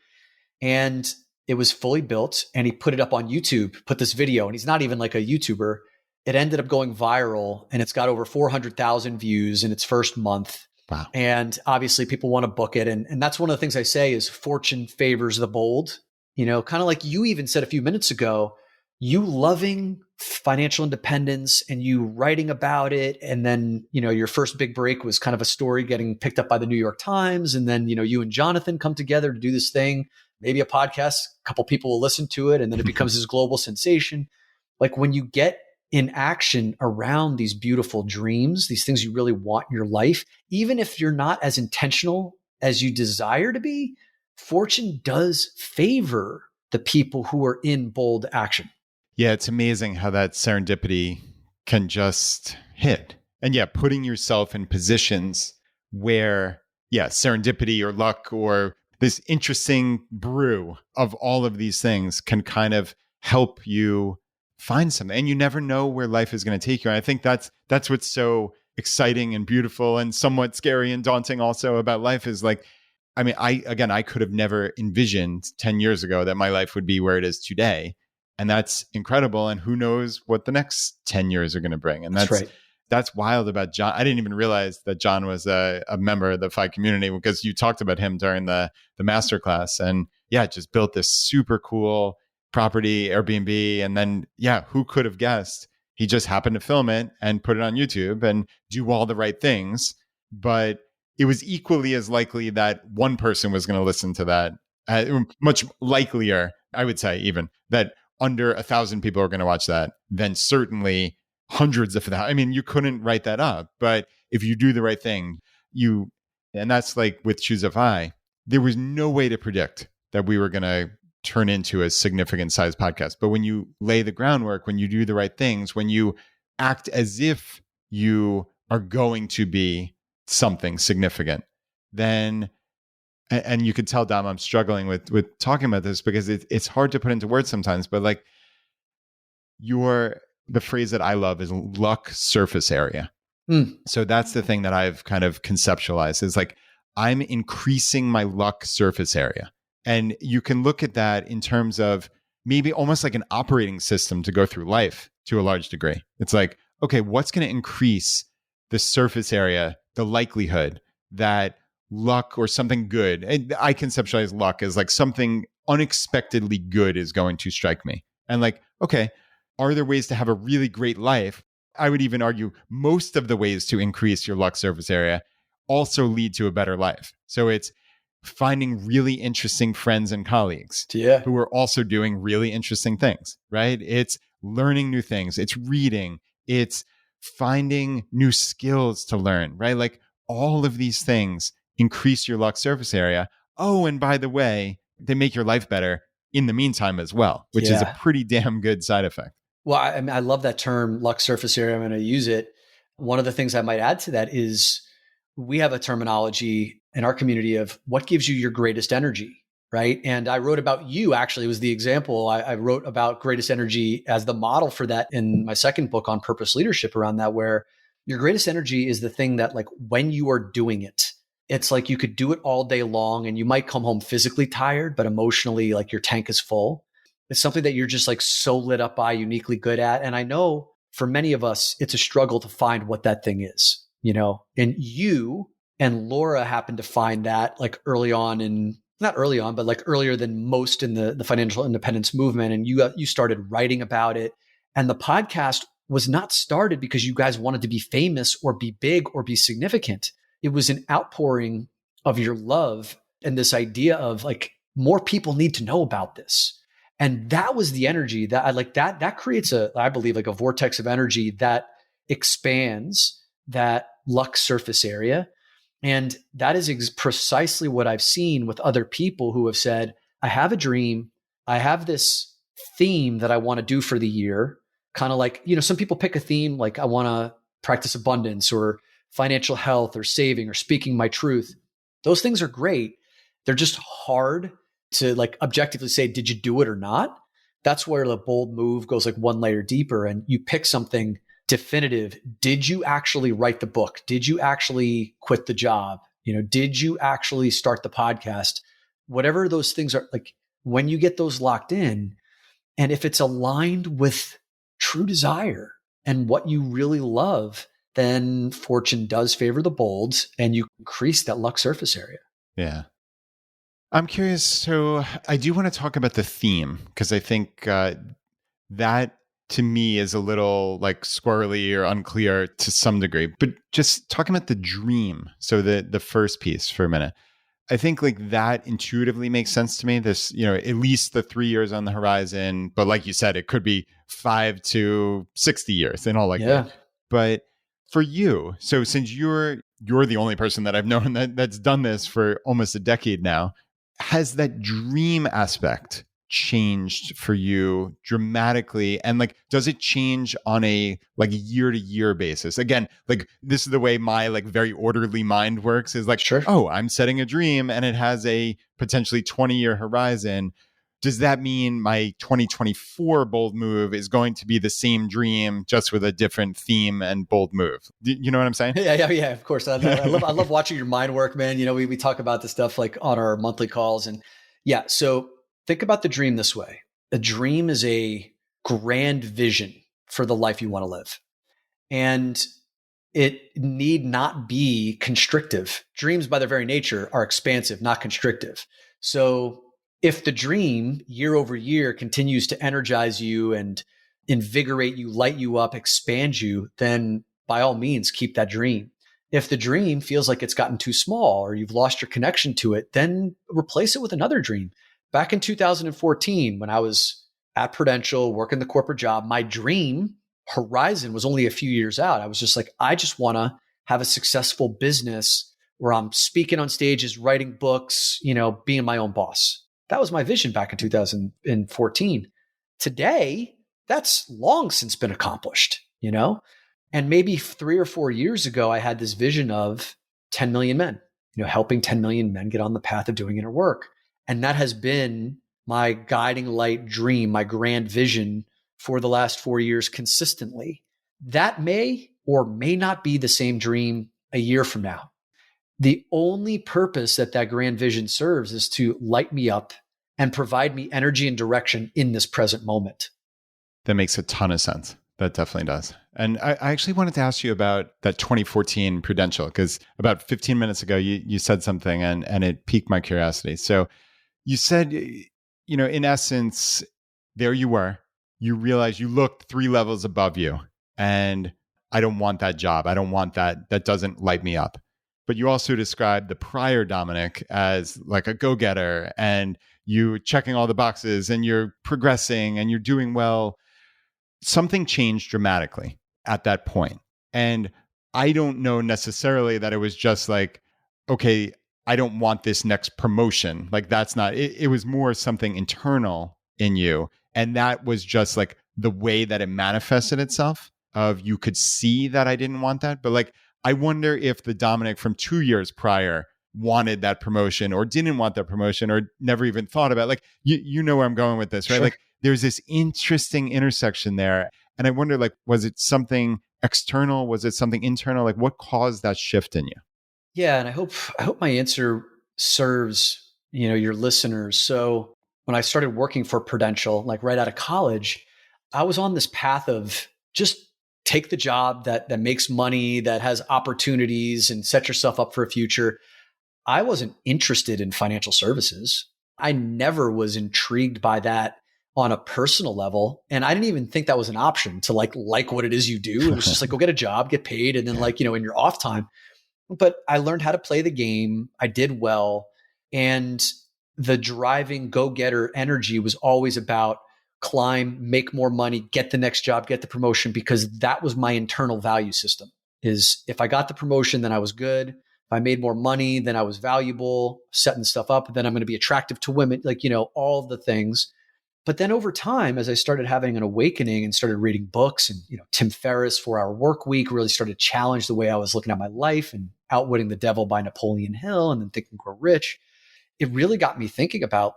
Speaker 3: And it was fully built, and he put it up on YouTube, put this video, and he's not even like a YouTuber. It ended up going viral, and it's got over 400,000 views in its first month.
Speaker 1: Wow.
Speaker 3: And obviously people want to book it. And that's one of the things I say is fortune favors the bold, kind of like you even said a few minutes ago, you loving financial independence and you writing about it. And then, your first big break was kind of a story getting picked up by the New York Times. And then, you and Jonathan come together to do this thing, maybe a podcast, a couple people will listen to it, and then it becomes this global sensation. Like when you get in action around these beautiful dreams, these things you really want in your life, even if you're not as intentional as you desire to be, fortune does favor the people who are in bold action.
Speaker 1: Yeah, it's amazing how that serendipity can just hit. And yeah, putting yourself in positions where, serendipity or luck or this interesting brew of all of these things can kind of help you find something. And you never know where life is going to take you. And I think that's what's so exciting and beautiful and somewhat scary and daunting also about life, is like, I mean, I could have never envisioned 10 years ago that my life would be where it is today. And that's incredible. And who knows what the next 10 years are going to bring. And
Speaker 3: That's right.
Speaker 1: that's wild about John. I didn't even realize that John was a member of the FI community because you talked about him during the masterclass. And yeah, just built this super cool property, Airbnb. And then, yeah, who could have guessed? He just happened to film it and put it on YouTube and do all the right things. But it was equally as likely that one person was going to listen to that. Much likelier, I would say, even that under 1,000 people are going to watch that than certainly hundreds of thousands. I mean, you couldn't write that up. But if you do the right thing, and that's like with Choose FI, there was no way to predict that we were going to turn into a significant size podcast. But when you lay the groundwork, when you do the right things, when you act as if you are going to be something significant, then, and you could tell, Dom, I'm struggling with talking about this because it's hard to put into words sometimes, but like the phrase that I love is luck surface area. So that's the thing that I've kind of conceptualized is like, I'm increasing my luck surface area. And you can look at that in terms of maybe almost like an operating system to go through life to a large degree. It's like, okay, what's going to increase the surface area, the likelihood that luck or something good, and I conceptualize luck as like something unexpectedly good is going to strike me. And like, okay, are there ways to have a really great life? I would even argue most of the ways to increase your luck surface area also lead to a better life. So it's finding really interesting friends and colleagues who are also doing really interesting things, right? It's learning new things. It's reading. It's finding new skills to learn, right? Like all of these things increase your luck surface area. Oh, and by the way, they make your life better in the meantime as well, which is a pretty damn good side effect.
Speaker 3: Well, I mean, I love that term, luck surface area. I'm going to use it. One of the things I might add to that is we have a terminology in our community of what gives you your greatest energy, right? And I wrote about you, actually, was the example. I wrote about greatest energy as the model for that in my second book on purpose leadership around that, where your greatest energy is the thing that like when you are doing it, it's like you could do it all day long and you might come home physically tired, but emotionally like your tank is full. It's something that you're just like so lit up by, uniquely good at. And I know for many of us, it's a struggle to find what that thing is, you know, and you and Laura happened to find that like early on not early on, but like earlier than most in the financial independence movement. And you started writing about it. And the podcast was not started because you guys wanted to be famous or be big or be significant. It was an outpouring of your love and this idea of like, more people need to know about this. And that was the energy that I like that creates I believe like a vortex of energy that expands that luck surface area. And that is precisely what I've seen with other people who have said, I have a dream. I have this theme that I want to do for the year. Kind of like, you know, some people pick a theme, like I want to practice abundance or financial health or saving or speaking my truth. Those things are great. They're just hard to like objectively say, did you do it or not? That's where the bold move goes like one layer deeper and you pick something definitive. Did you actually write the book? Did you actually quit the job? You know, did you actually start the podcast? Whatever those things are, like when you get those locked in, and if it's aligned with true desire and what you really love, then fortune does favor the bold and you increase that luck surface area.
Speaker 1: Yeah. I'm curious. So I do want to talk about the theme because I think that to me is a little like squirrely or unclear to some degree, but just talking about the dream. So the first piece for a minute, I think like that intuitively makes sense to me. This, you know, at least the 3 years on the horizon, but like you said, it could be 5 to 60 years in all likelihood. But for you, so since you're the only person that I've known that's done this for almost a decade now, has that dream aspect changed for you dramatically? And like, does it change on a like year to year basis? Again, like this is the way my like very orderly mind works is like,
Speaker 3: sure.
Speaker 1: Oh, I'm setting a dream and it has a potentially 20-year horizon. does that mean my 2024 bold move is going to be the same dream, just with a different theme and bold move? You know what I'm saying?
Speaker 3: Yeah. Of course. I love watching your mind work, man. We talk about this stuff like on our monthly calls, and yeah. So think about the dream this way. A dream is a grand vision for the life you want to live. And it need not be constrictive. Dreams by their very nature are expansive, not constrictive. So if the dream year over year continues to energize you and invigorate you, light you up, expand you, then by all means, keep that dream. If the dream feels like it's gotten too small or you've lost your connection to it, then replace it with another dream. Back in 2014, when I was at Prudential working the corporate job, my dream horizon was only a few years out. I was just like, I just want to have a successful business where I'm speaking on stages, writing books, being my own boss. That was my vision back in 2014. Today, that's long since been accomplished, And maybe 3 or 4 years ago, I had this vision of 10 million men, helping 10 million men get on the path of doing inner work. And that has been my guiding light dream, my grand vision for the last 4 years consistently. That may or may not be the same dream a year from now. The only purpose that grand vision serves is to light me up and provide me energy and direction in this present moment.
Speaker 1: That makes a ton of sense. That definitely does. And I actually wanted to ask you about that 2014 Prudential, because about 15 minutes ago, you said something and it piqued my curiosity. So you said, in essence, there you were. You realized you looked 3 levels above you, and I don't want that job. I don't want that. That doesn't light me up. But you also described the prior Dominic as like a go-getter, and you checking all the boxes, and you're progressing, and you're doing well. Something changed dramatically at that point. And I don't know necessarily that it was just like, okay, I don't want this next promotion. Like that's not, it was more something internal in you. And that was just like the way that it manifested itself of you could see that I didn't want that. But like, I wonder if the Dominic from 2 years prior wanted that promotion or didn't want that promotion or never even thought about it. Like, you know where I'm going with this, right?
Speaker 3: Sure.
Speaker 1: Like there's this interesting intersection there. And I wonder, like, was it something external? Was it something internal? Like what caused that shift in you?
Speaker 3: Yeah. And I hope my answer serves, your listeners. So when I started working for Prudential, like right out of college, I was on this path of just take the job that makes money, that has opportunities, and set yourself up for a future. I wasn't interested in financial services. I never was intrigued by that on a personal level. And I didn't even think that was an option to like what it is you do. It was just like, go get a job, get paid. And then in your off time. But I learned how to play the game. I did well. And the driving go-getter energy was always about climb, make more money, get the next job, get the promotion, because that was my internal value system. Is if I got the promotion, then I was good. If I made more money, then I was valuable, setting stuff up, then I'm going to be attractive to women, all the things. But then over time, as I started having an awakening and started reading books and, Tim Ferriss' 4-Hour Work Week really started to challenge the way I was looking at my life, and Outwitting the Devil by Napoleon Hill, and then Think and Grow Rich. It really got me thinking about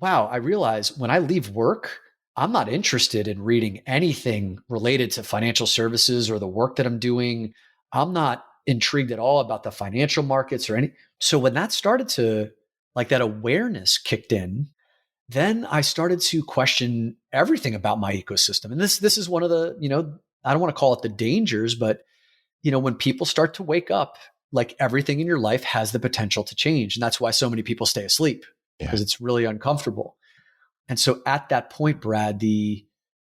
Speaker 3: wow, I realize when I leave work, I'm not interested in reading anything related to financial services or the work that I'm doing. I'm not intrigued at all about the financial markets or any. So when that started to, that awareness kicked in, then I started to question everything about my ecosystem. And this is one of the, I don't want to call it the dangers, but, when people start to wake up, everything in your life has the potential to change. And that's why so many people stay asleep. Because it's really uncomfortable. And so at that point, Brad, the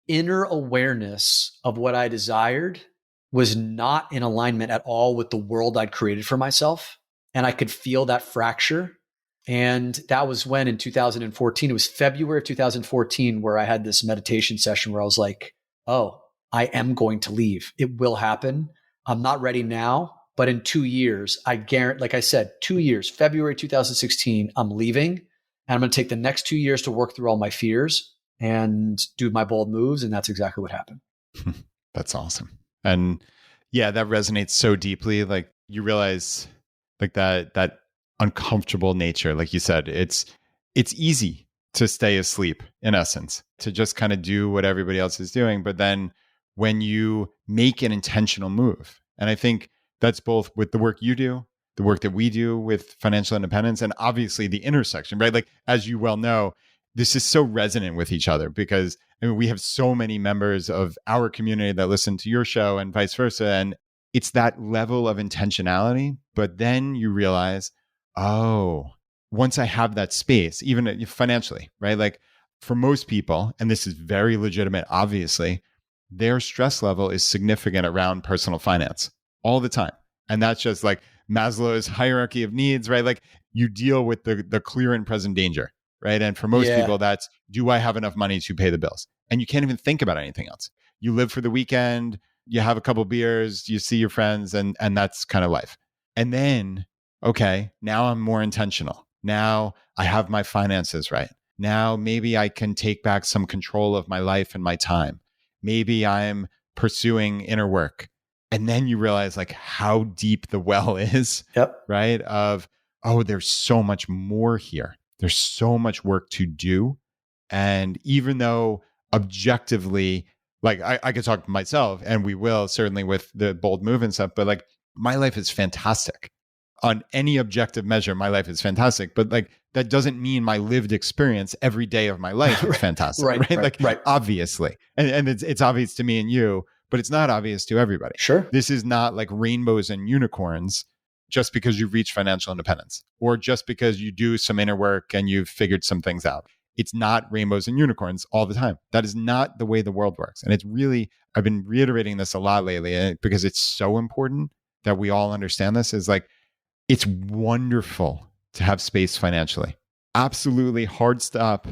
Speaker 3: inner awareness of what I desired was not in alignment at all with the world I'd created for myself. And I could feel that fracture. And that was when in 2014, it was February of 2014, where I had this meditation session where I was like, oh, I am going to leave. It will happen. I'm not ready now. But in 2 years, I guarantee, like I said, 2 years, February 2016, I'm leaving. And I'm going to take the next 2 years to work through all my fears and do my bold moves. And that's exactly what happened.
Speaker 1: That's awesome. And yeah, that resonates so deeply. Like you realize that uncomfortable nature, like you said, it's easy to stay asleep, in essence, to just kind of do what everybody else is doing. But then when you make an intentional move, and I think that's both with the work you do, the work that we do with financial independence, and obviously the intersection, right? Like, as you well know, this is so resonant with each other because I mean, we have so many members of our community that listen to your show and vice versa. And it's that level of intentionality. But then you realize, oh, once I have that space, even financially, right? Like for most people, and this is very legitimate, obviously, their stress level is significant around personal finance all the time. And that's just like Maslow's hierarchy of needs, right? Like you deal with the clear and present danger, right? And for most people, that's, do I have enough money to pay the bills? And you can't even think about anything else. You live for the weekend, you have a couple beers, you see your friends, and that's kind of life. And then, okay, now I'm more intentional. Now I have my finances right. Now maybe I can take back some control of my life and my time. Maybe I'm pursuing inner work. And then you realize like how deep the well is, right? Of, oh, there's so much more here. There's so much work to do. And even though objectively, like I could talk to myself, and we will certainly with the bold move and stuff, but like my life is fantastic. On any objective measure, my life is fantastic. But like that doesn't mean my lived experience every day of my life is fantastic, right? Obviously. And it's obvious to me and you, but it's not obvious to everybody.
Speaker 3: Sure.
Speaker 1: This is not like rainbows and unicorns just because you've reached financial independence or just because you do some inner work and you've figured some things out. It's not rainbows and unicorns all the time. That is not the way the world works. And it's really, I've been reiterating this a lot lately because it's so important that we all understand this, is like, it's wonderful to have space financially. Absolutely hard stop.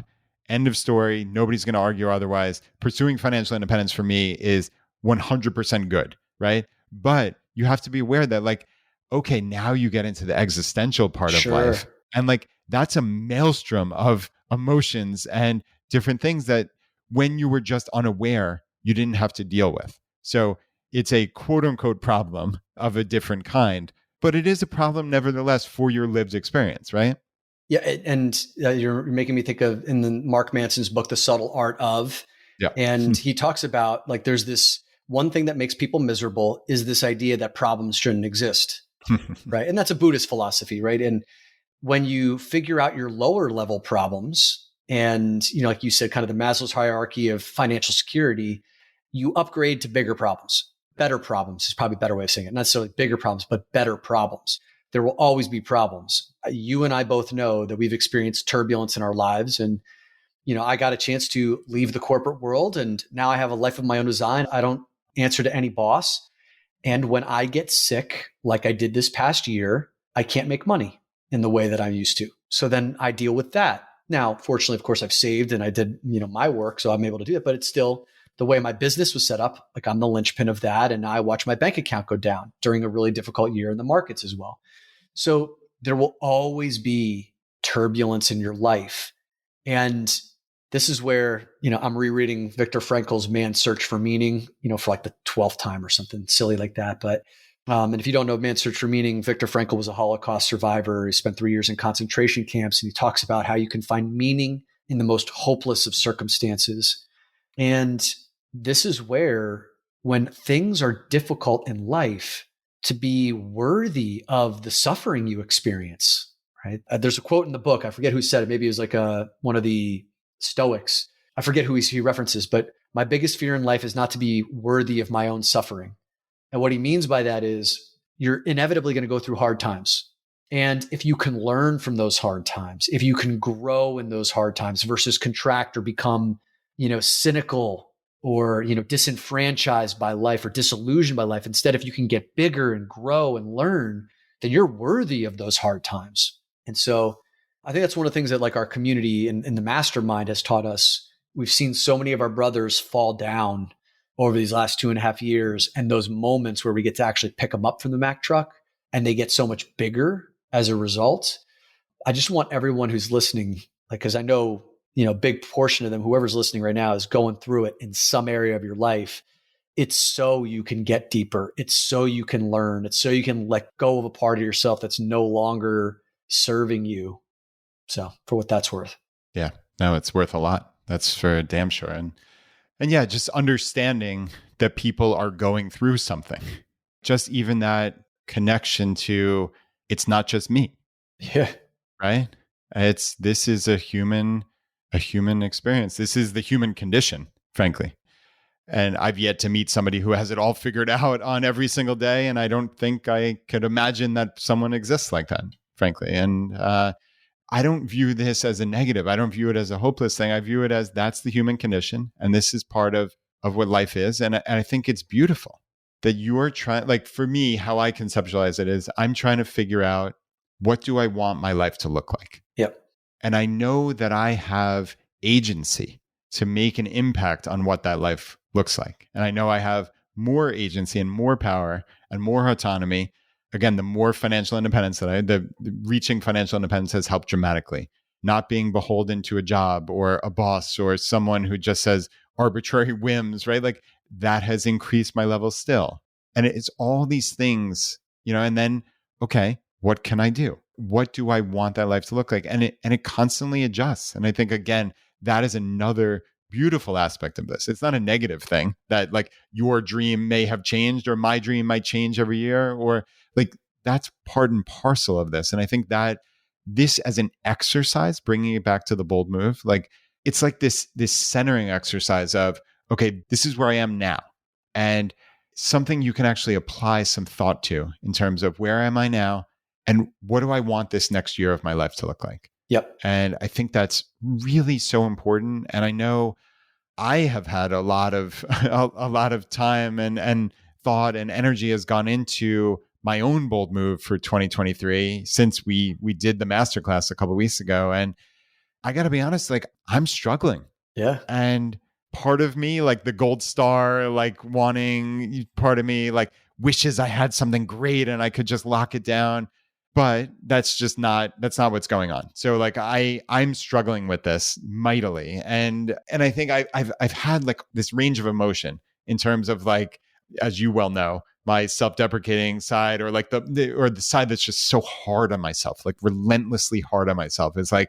Speaker 1: End of story. Nobody's going to argue otherwise. Pursuing financial independence for me is 100% good, right? But you have to be aware that like, okay, now you get into the existential part of life. And like, that's a maelstrom of emotions and different things that when you were just unaware, you didn't have to deal with. So it's a quote unquote problem of a different kind, but it is a problem nevertheless for your lived experience, right?
Speaker 3: Yeah. And you're making me think of in the Mark Manson's book, The Subtle Art of, and he talks about like, there's this one thing that makes people miserable is this idea that problems shouldn't exist. Right. And that's a Buddhist philosophy, right? And when you figure out your lower level problems and, you know, like you said, kind of the Maslow's hierarchy of financial security, you upgrade to bigger problems. Better problems is probably a better way of saying it. Not necessarily bigger problems, but better problems. There will always be problems. You and I both know that we've experienced turbulence in our lives. And, you know, I got a chance to leave the corporate world and now I have a life of my own design. I don't answer to any boss. And when I get sick, like I did this past year, I can't make money in the way that I'm used to. So then I deal with that. Now, fortunately, of course, I've saved and I did, you know, my work. So I'm able to do it, but it's still the way my business was set up. Like I'm the linchpin of that. And I watch my bank account go down during a really difficult year in the markets as well. So there will always be turbulence in your life. And this is where, you know, I'm rereading Viktor Frankl's Man's Search for Meaning, you know, for like the 12th time or something silly like that. But, and if you don't know Man's Search for Meaning, Viktor Frankl was a Holocaust survivor. He spent 3 years in concentration camps, and he talks about how you can find meaning in the most hopeless of circumstances. And this is where, when things are difficult in life, to be worthy of the suffering you experience, right? There's a quote in the book. I forget who said it. Maybe it was like one of the Stoics. I forget who he references, but my biggest fear in life is not to be worthy of my own suffering. And what he means by that is you're inevitably going to go through hard times. And if you can learn from those hard times, if you can grow in those hard times versus contract or become, you know, cynical or, you know, disenfranchised by life or disillusioned by life, instead, if you can get bigger and grow and learn, then you're worthy of those hard times. And so I think that's one of the things that like our community and the mastermind has taught us. We've seen so many of our brothers fall down over these last 2.5 years, and those moments where we get to actually pick them up from the Mack truck and they get so much bigger as a result. I just want everyone who's listening, like, cause I know, you know, a big portion of them, whoever's listening right now is going through it in some area of your life. It's so you can get deeper. It's so you can learn. It's so you can let go of a part of yourself that's no longer serving you. So for what that's worth.
Speaker 1: Yeah. No, it's worth a lot. That's for damn sure. And yeah, just understanding that people are going through something. Just even that connection to it's not just me,
Speaker 3: Yeah.
Speaker 1: right? This is a human experience. This is the human condition, frankly. And I've yet to meet somebody who has it all figured out on every single day. And I don't think I could imagine that someone exists like that, frankly. And I don't view this as a negative. I don't view it as a hopeless thing. I view it as that's the human condition. And this is part of what life is. And I think it's beautiful that you're trying, like for me, how I conceptualize it is I'm trying to figure out what do I want my life to look like?
Speaker 3: Yep.
Speaker 1: And I know that I have agency to make an impact on what that life looks like. And I know I have more agency and more power and more autonomy. Again, the more financial independence that the reaching financial independence has helped dramatically. Not being beholden to a job or a boss or someone who just says arbitrary whims, right? Like that has increased my level still. And it's all these things, and then, okay, what can I do? What do I want that life to look like? And it constantly adjusts. And I think, again, that is another beautiful aspect of this. It's not a negative thing that like your dream may have changed or my dream might change every year, or like that's part and parcel of this. And I think that this as an exercise, bringing it back to the bold move, like it's like this centering exercise of, okay, this is where I am now. And something you can actually apply some thought to in terms of where am I now and what do I want this next year of my life to look like?
Speaker 3: Yep.
Speaker 1: And I think that's really so important. And I know I have had a lot of time and thought and energy has gone into my own bold move for 2023 since we did the masterclass a couple of weeks ago. And I got to be honest, like I'm struggling.
Speaker 3: Yeah.
Speaker 1: And part of me, like the gold star, like wanting, part of me like wishes I had something great and I could just lock it down. But that's not what's going on. So like I'm struggling with this mightily. And I think I've had like this range of emotion in terms of like, as you well know, my self-deprecating side or like the side that's just so hard on myself, like relentlessly hard on myself. It's like,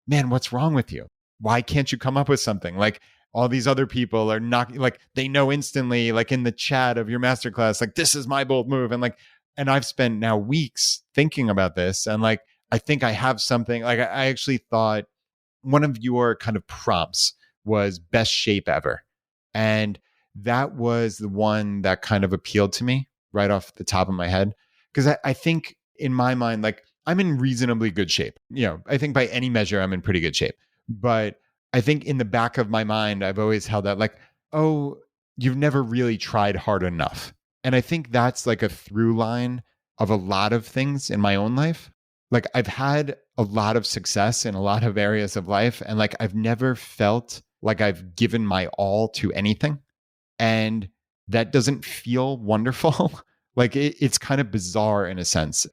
Speaker 1: man, what's wrong with you? Why can't you come up with something? Like all these other people are not like, they know instantly, like in the chat of your masterclass, like this is my bold move. And I've spent now weeks thinking about this. And like, I think I have something like I actually thought one of your kind of prompts was best shape ever. And that was the one that kind of appealed to me right off the top of my head. Because I think in my mind, like I'm in reasonably good shape. I think by any measure, I'm in pretty good shape. But I think in the back of my mind, I've always held that like, oh, you've never really tried hard enough. And I think that's like a through line of a lot of things in my own life. Like I've had a lot of success in a lot of areas of life. And like I've never felt like I've given my all to anything. And that doesn't feel wonderful. Like it's kind of bizarre in a sense.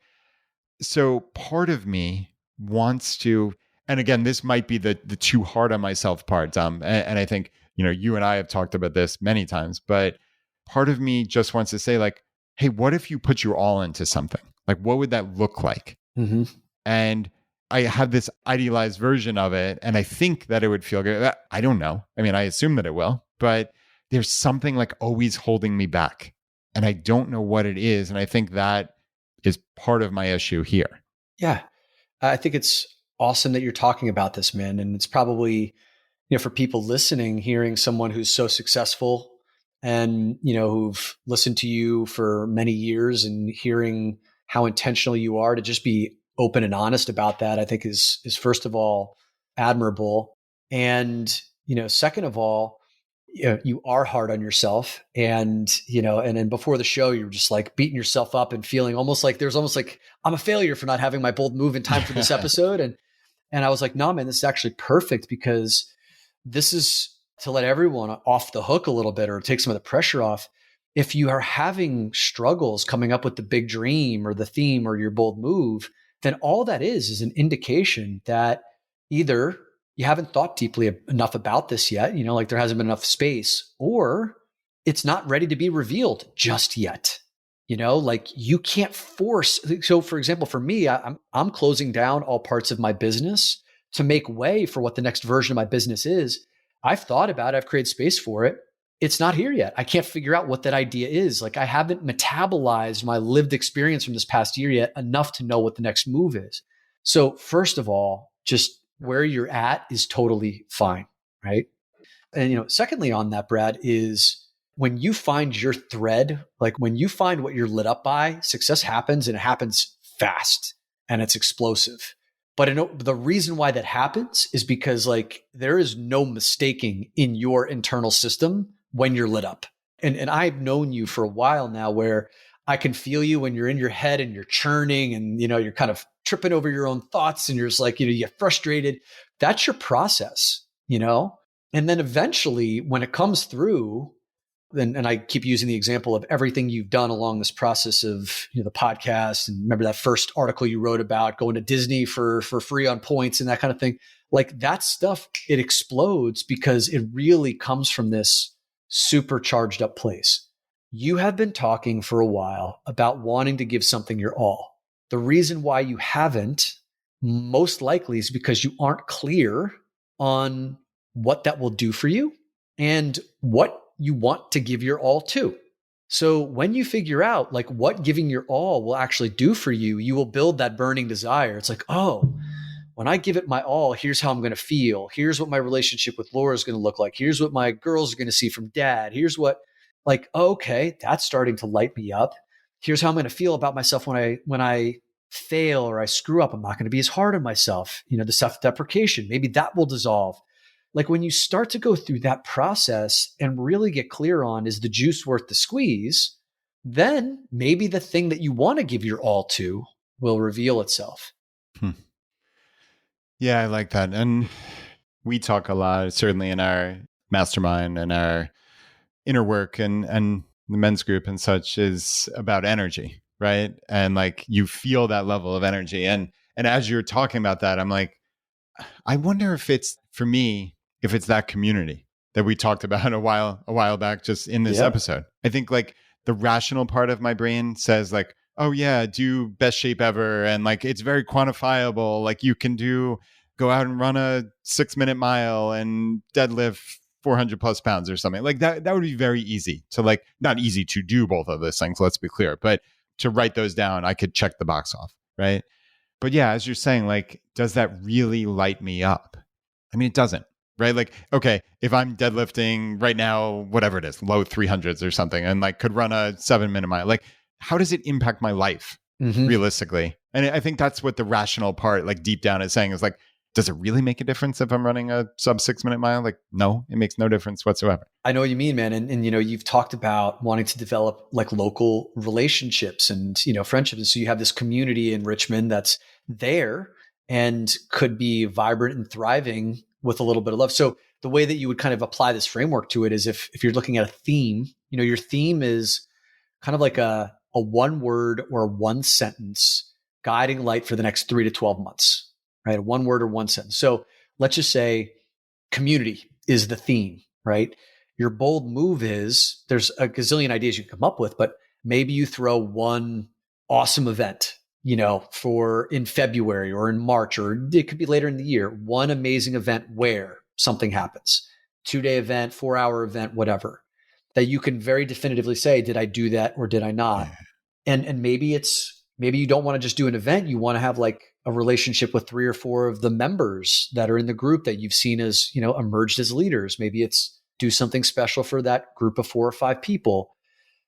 Speaker 1: So part of me wants to, and again, this might be the too hard on myself part. And I think, you and I have talked about this many times, but part of me just wants to say like, hey, what if you put your all into something? Like, what would that look like?
Speaker 3: Mm-hmm.
Speaker 1: And I have this idealized version of it. And I think that it would feel good. I don't know. I mean, I assume that it will, but there's something like always holding me back. And I don't know what it is. And I think that is part of my issue here.
Speaker 3: Yeah. I think it's awesome that you're talking about this, man. And it's probably, for people listening, hearing someone who's so successful and, who've listened to you for many years and hearing how intentional you are to just be open and honest about that, I think is first of all, admirable. And, second of all, you are hard on yourself and, and then before the show, you're just like beating yourself up and feeling almost like I'm a failure for not having my bold move in time for this episode. And I was like, no, man, this is actually perfect because this is to let everyone off the hook a little bit or take some of the pressure off. If you are having struggles coming up with the big dream or the theme or your bold move, then all that is an indication that either you haven't thought deeply enough about this yet, like there hasn't been enough space, or it's not ready to be revealed just yet. Like you can't force. So for example, for me, I'm closing down all parts of my business to make way for what the next version of my business is. I've thought about it. I've created space for it. It's not here yet. I can't figure out what that idea is. Like I haven't metabolized my lived experience from this past year yet enough to know what the next move is. So first of all, just where you're at is totally fine, right? And, secondly on that, Brad, is when you find your thread, like when you find what you're lit up by, success happens and it happens fast and it's explosive. But the reason why that happens is because like there is no mistaking in your internal system when you're lit up. And I've known you for a while now where I can feel you when you're in your head and you're churning and, you're kind of tripping over your own thoughts and you're just like, you get frustrated. That's your process, And then eventually when it comes through, and I keep using the example of everything you've done along this process of the podcast, and remember that first article you wrote about going to Disney for free on points and that kind of thing. Like that stuff, it explodes because it really comes from this supercharged up place. You have been talking for a while about wanting to give something your all. The reason why you haven't most likely is because you aren't clear on what that will do for you and what you want to give your all to. So when you figure out like what giving your all will actually do for you, you will build that burning desire. It's like, oh, when I give it my all, here's how I'm going to feel. Here's what my relationship with Laura is going to look like. Here's what my girls are going to see from dad. Here's what, like, okay, that's starting to light me up. Here's how I'm going to feel about myself when I fail or I screw up. I'm not going to be as hard on myself. The self-deprecation, maybe that will dissolve. Like when you start to go through that process and really get clear on, is the juice worth the squeeze? Then maybe the thing that you want to give your all to will reveal itself.
Speaker 1: Yeah, I like that. And we talk a lot, certainly in our mastermind and our inner work and the men's group and such, is about energy, right? And like you feel that level of energy. And as you're talking about that, I'm like, I wonder if it's, for me, if it's that community that we talked about a while back just in this episode. I think like the rational part of my brain says like, oh yeah, do best shape ever. And like, it's very quantifiable. Like you can go out and run a 6-minute mile and deadlift 400 plus pounds or something like that. That would be very easy to like, not easy to do both of those things. Let's be clear, but to write those down, I could check the box off. Right. But yeah, as you're saying, like, does that really light me up? I mean, it doesn't. Right? Like, okay, if I'm deadlifting right now, whatever it is, low 300s or something, and like could run a 7-minute mile, like how does it impact my life realistically? And I think that's what the rational part, like deep down is saying is like, does it really make a difference if I'm running a sub 6-minute mile? Like, no, it makes no difference whatsoever.
Speaker 3: I know what you mean, man. And you've talked about wanting to develop like local relationships and, friendships. And so you have this community in Richmond that's there and could be vibrant and thriving with a little bit of love. So the way that you would kind of apply this framework to it is if you're looking at a theme, your theme is kind of like a one word or one sentence guiding light for the next 3 to 12 months, right? A one word or one sentence. So let's just say community is the theme, right? Your bold move is there's a gazillion ideas you can come up with, but maybe you throw one awesome event for in February or in March, or it could be later in the year, one amazing event where something happens, 2-day event, 4-hour event, whatever, that you can very definitively say, did I do that or did I not? And maybe you don't want to just do an event. You want to have like a relationship with 3 or 4 of the members that are in the group that you've seen as, emerged as leaders. Maybe it's do something special for that group of 4 or 5 people.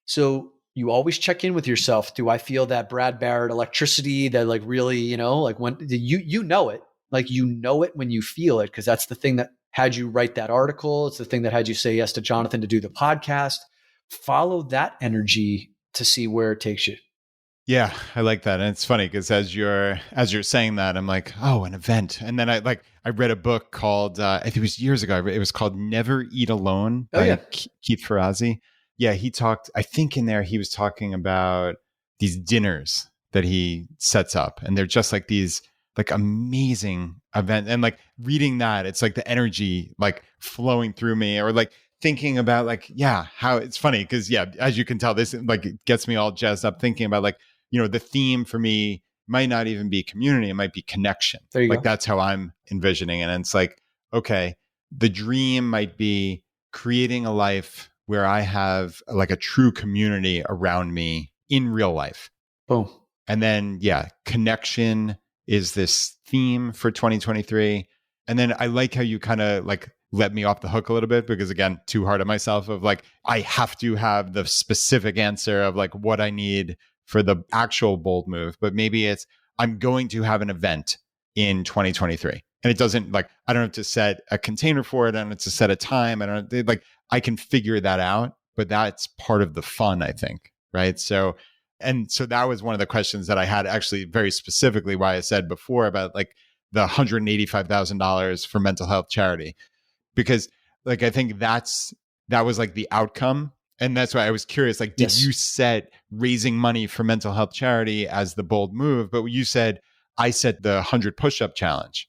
Speaker 3: So you always check in with yourself. Do I feel that Brad Barrett electricity that like really, like when you know it, like, it when you feel it, because that's the thing that had you write that article. It's the thing that had you say yes to Jonathan to do the podcast. Follow that energy to see where it takes you.
Speaker 1: Yeah, I like that. And it's funny because as you're saying that, I'm like, oh, an event. And then I read a book called, I think it was years ago. It was called Never Eat Alone by Keith Ferrazzi. Yeah, he talked, I think in there, he was talking about these dinners that he sets up. And they're just like these like amazing event. And like reading that, it's like the energy like flowing through me, or like thinking about like, yeah, how it's funny. Cause yeah, as you can tell, this like it gets me all jazzed up thinking about like, the theme for me might not even be community. It might be connection.
Speaker 3: There you
Speaker 1: Like
Speaker 3: go.
Speaker 1: that's how I'm envisioning it. And it's like, okay, the dream might be creating a life where I have like a true community around me in real life.
Speaker 3: Boom.
Speaker 1: And then, yeah, connection is this theme for 2023. And then I like how you kind of like let me off the hook a little bit because, again, too hard on myself of like, I have to have the specific answer of like what I need for the actual bold move. But maybe it's, I'm going to have an event in 2023. And it doesn't like, I don't have to set a container for it. I don't have to set a time. I don't like, I can figure that out, but that's part of the fun, I think. Right. So that was one of the questions that I had actually very specifically why I said before about like the $185,000 for mental health charity, because like, I think that was like the outcome. And that's why I was curious, like, did you set raising money for mental health charity as the bold move? But you said, I set the 100 push-up challenge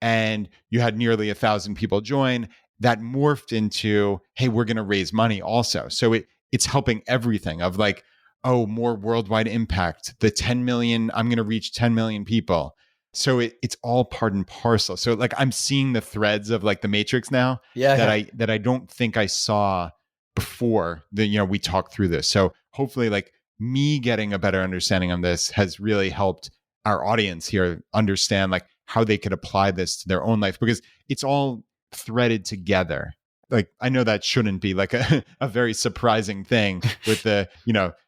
Speaker 1: and you had nearly 1,000 people join. That morphed into, hey, we're going to raise money also. So it's helping everything of like, oh, more worldwide impact, the 10 million, I'm going to reach 10 million people. So it's all part and parcel. So like I'm seeing the threads of like the matrix now that I don't think I saw before we talked through this. So hopefully like me getting a better understanding on this has really helped our audience here understand like how they could apply this to their own life, because it's all threaded together. Like, I know that shouldn't be like a very surprising thing with the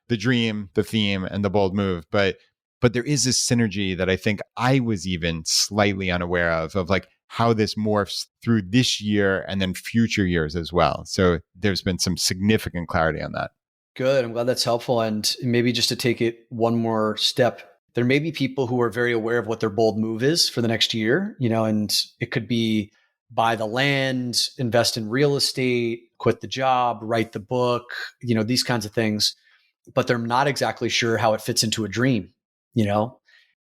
Speaker 1: dream, the theme, and the bold move. But there is this synergy that I think I was even slightly unaware of like how this morphs through this year and then future years as well. So there's been some significant clarity on that.
Speaker 3: Good. I'm glad that's helpful. And maybe just to take it one more step, there may be people who are very aware of what their bold move is for the next year, and it could be buy the land, invest in real estate, quit the job, write the book, these kinds of things, but they're not exactly sure how it fits into a dream,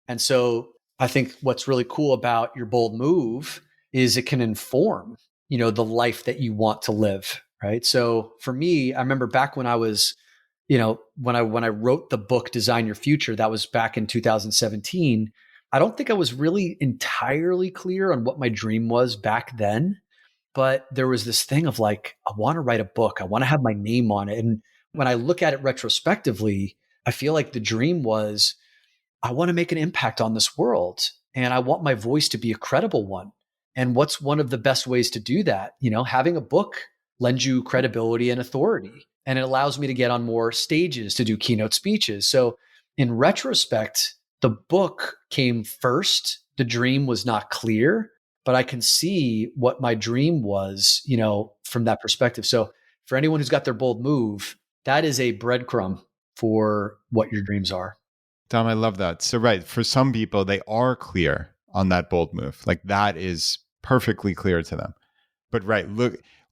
Speaker 3: And so I think what's really cool about your bold move is it can inform, the life that you want to live, right? So for me, I remember back when I was, when I wrote the book, Design Your Future, that was back in 2017. I don't think I was really entirely clear on what my dream was back then, but there was this thing of like, I want to write a book. I want to have my name on it. And when I look at it retrospectively, I feel like the dream was, I want to make an impact on this world and I want my voice to be a credible one. And what's one of the best ways to do that? Having a book lends you credibility and authority, and it allows me to get on more stages to do keynote speeches. So in retrospect, the book came first. The dream was not clear, but I can see what my dream was, from that perspective. So for anyone who's got their bold move, that is a breadcrumb for what your dreams are.
Speaker 1: Dom, I love that. So right, for some people, they are clear on that bold move. Like that is perfectly clear to them. But right,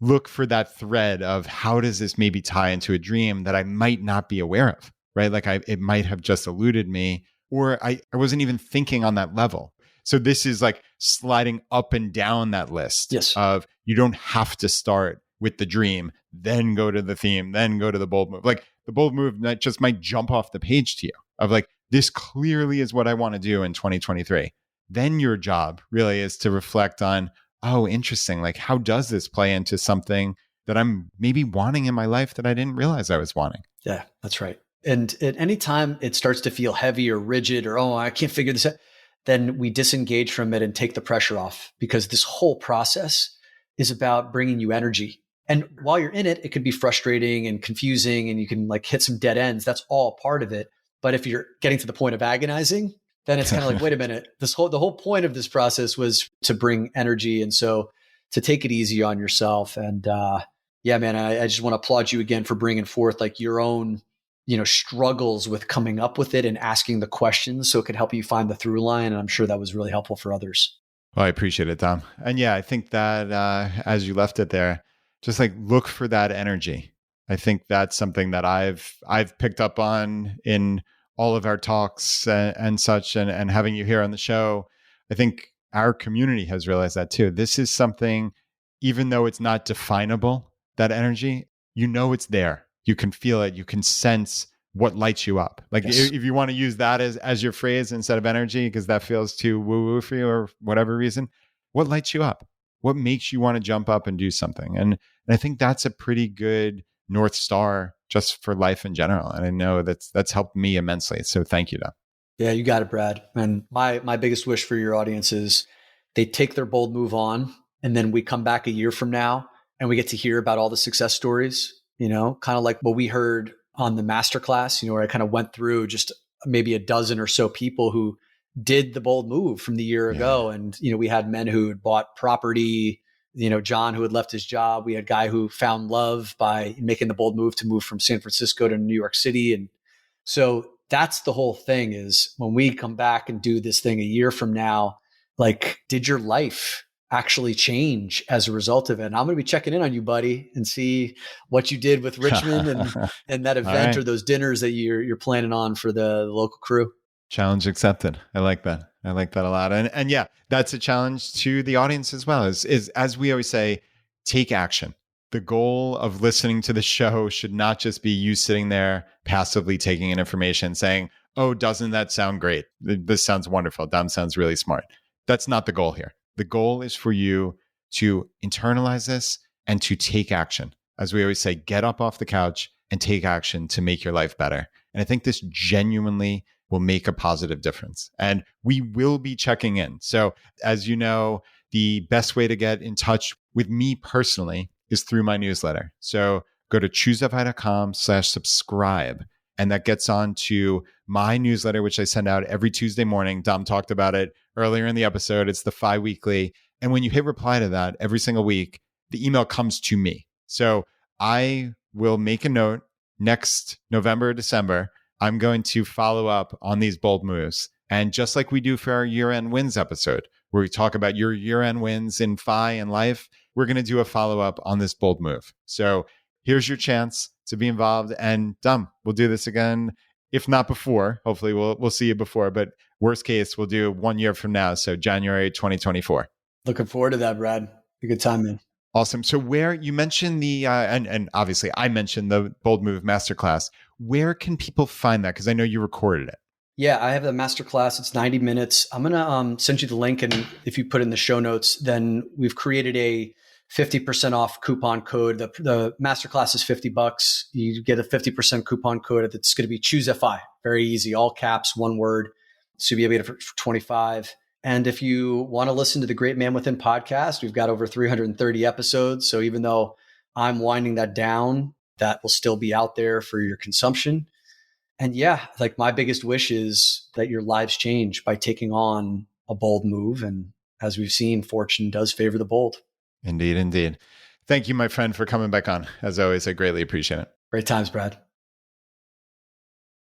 Speaker 1: look for that thread of how does this maybe tie into a dream that I might not be aware of, right? Like it might have just eluded me, or I wasn't even thinking on that level. So this is like sliding up and down that list of you don't have to start with the dream, then go to the theme, then go to the bold move. Like the bold move that just might jump off the page to you of like, this clearly is what I want to do in 2023. Then your job really is to reflect on, oh, interesting. Like, how does this play into something that I'm maybe wanting in my life that I didn't realize I was wanting?
Speaker 3: Yeah, that's right. And at any time it starts to feel heavy or rigid or, oh, I can't figure this out, then we disengage from it and take the pressure off, because this whole process is about bringing you energy. And while you're in it, it could be frustrating and confusing and you can like hit some dead ends. That's all part of it. But if you're getting to the point of agonizing, then it's kind of like, wait a minute, the whole point of this process was to bring energy. And so to take it easy on yourself. And yeah, man, I just want to applaud you again for bringing forth like your own, struggles with coming up with it and asking the questions so it could help you find the through line. And I'm sure that was really helpful for others.
Speaker 1: Well, I appreciate it, Tom. And yeah, I think that as you left it there, just like look for that energy. I think that's something that I've picked up on in all of our talks and such, and having you here on the show. I think our community has realized that too. This is something, even though it's not definable, that energy, it's there. You can feel it. You can sense what lights you up. Like
Speaker 3: Yes.
Speaker 1: if you want to use that as your phrase instead of energy, because that feels too woo-woo for you or whatever reason, what lights you up? What makes you want to jump up and do something? And I think that's a pretty good North Star just for life in general. And I know that's helped me immensely. So thank you, Dom.
Speaker 3: Yeah, you got it, Brad. And my biggest wish for your audience is they take their bold move on, and then we come back a year from now and we get to hear about all the success stories, kind of like what we heard on the masterclass, where I kind of went through just maybe a dozen or so people who did the bold move from the year ago. And, we had men who had bought property, John who had left his job. We had a guy who found love by making the bold move to move from San Francisco to New York City. And so that's the whole thing, is when we come back and do this thing a year from now, like, did your life actually change as a result of it? And I'm going to be checking in on you, buddy, and see what you did with Richmond and that event
Speaker 1: right.
Speaker 3: Or those dinners that you're planning on for the local crew.
Speaker 1: Challenge accepted. I like that. I like that a lot. And yeah, that's a challenge to the audience as well, is as we always say, take action. The goal of listening to the show should not just be you sitting there passively taking in information saying, oh, doesn't that sound great? This sounds wonderful. Dom sounds really smart. That's not the goal here. The goal is for you to internalize this and to take action. As we always say, get up off the couch and take action to make your life better. And I think this genuinely will make a positive difference. And we will be checking in. So as you know, the best way to get in touch with me personally is through my newsletter. So go to choosethatfire.com/subscribe. And that gets on to my newsletter, which I send out every Tuesday morning. Dom talked about it earlier in the episode. It's the Fi-Weekly. And when you hit reply to that every single week, the email comes to me. So I will make a note next November or December. I'm going to follow up on these bold moves. And just like we do for our year-end wins episode, where we talk about your year-end wins in Fi and life, we're going to do a follow-up on this bold move. So here's your chance to be involved. And Dom, we'll do this again, if not before. Hopefully we'll see you before, but worst case, we'll do 1 year from now. So January 2024.
Speaker 3: Looking forward to that, Brad. A good time, man.
Speaker 1: Awesome. So where you mentioned the, and obviously I mentioned the Bold Move Masterclass, where can people find that? Because I know you recorded it.
Speaker 3: Yeah, I have the masterclass. It's 90 minutes. I'm going to send you the link. And if you put in the show notes, then we've created a 50% off coupon code. The masterclass is $50. You get a 50% coupon code. It's going to be ChooseFI. Very easy. All caps, one word. So you'll be able to for 25. And if you want to listen to the Great Man Within podcast, we've got over 330 episodes. So even though I'm winding that down, that will still be out there for your consumption. And yeah, like my biggest wish is that your lives change by taking on a bold move. And as we've seen, fortune does favor the bold.
Speaker 1: Indeed, indeed. Thank you, my friend, for coming back on. As always, I greatly appreciate it.
Speaker 3: Great times, Brad.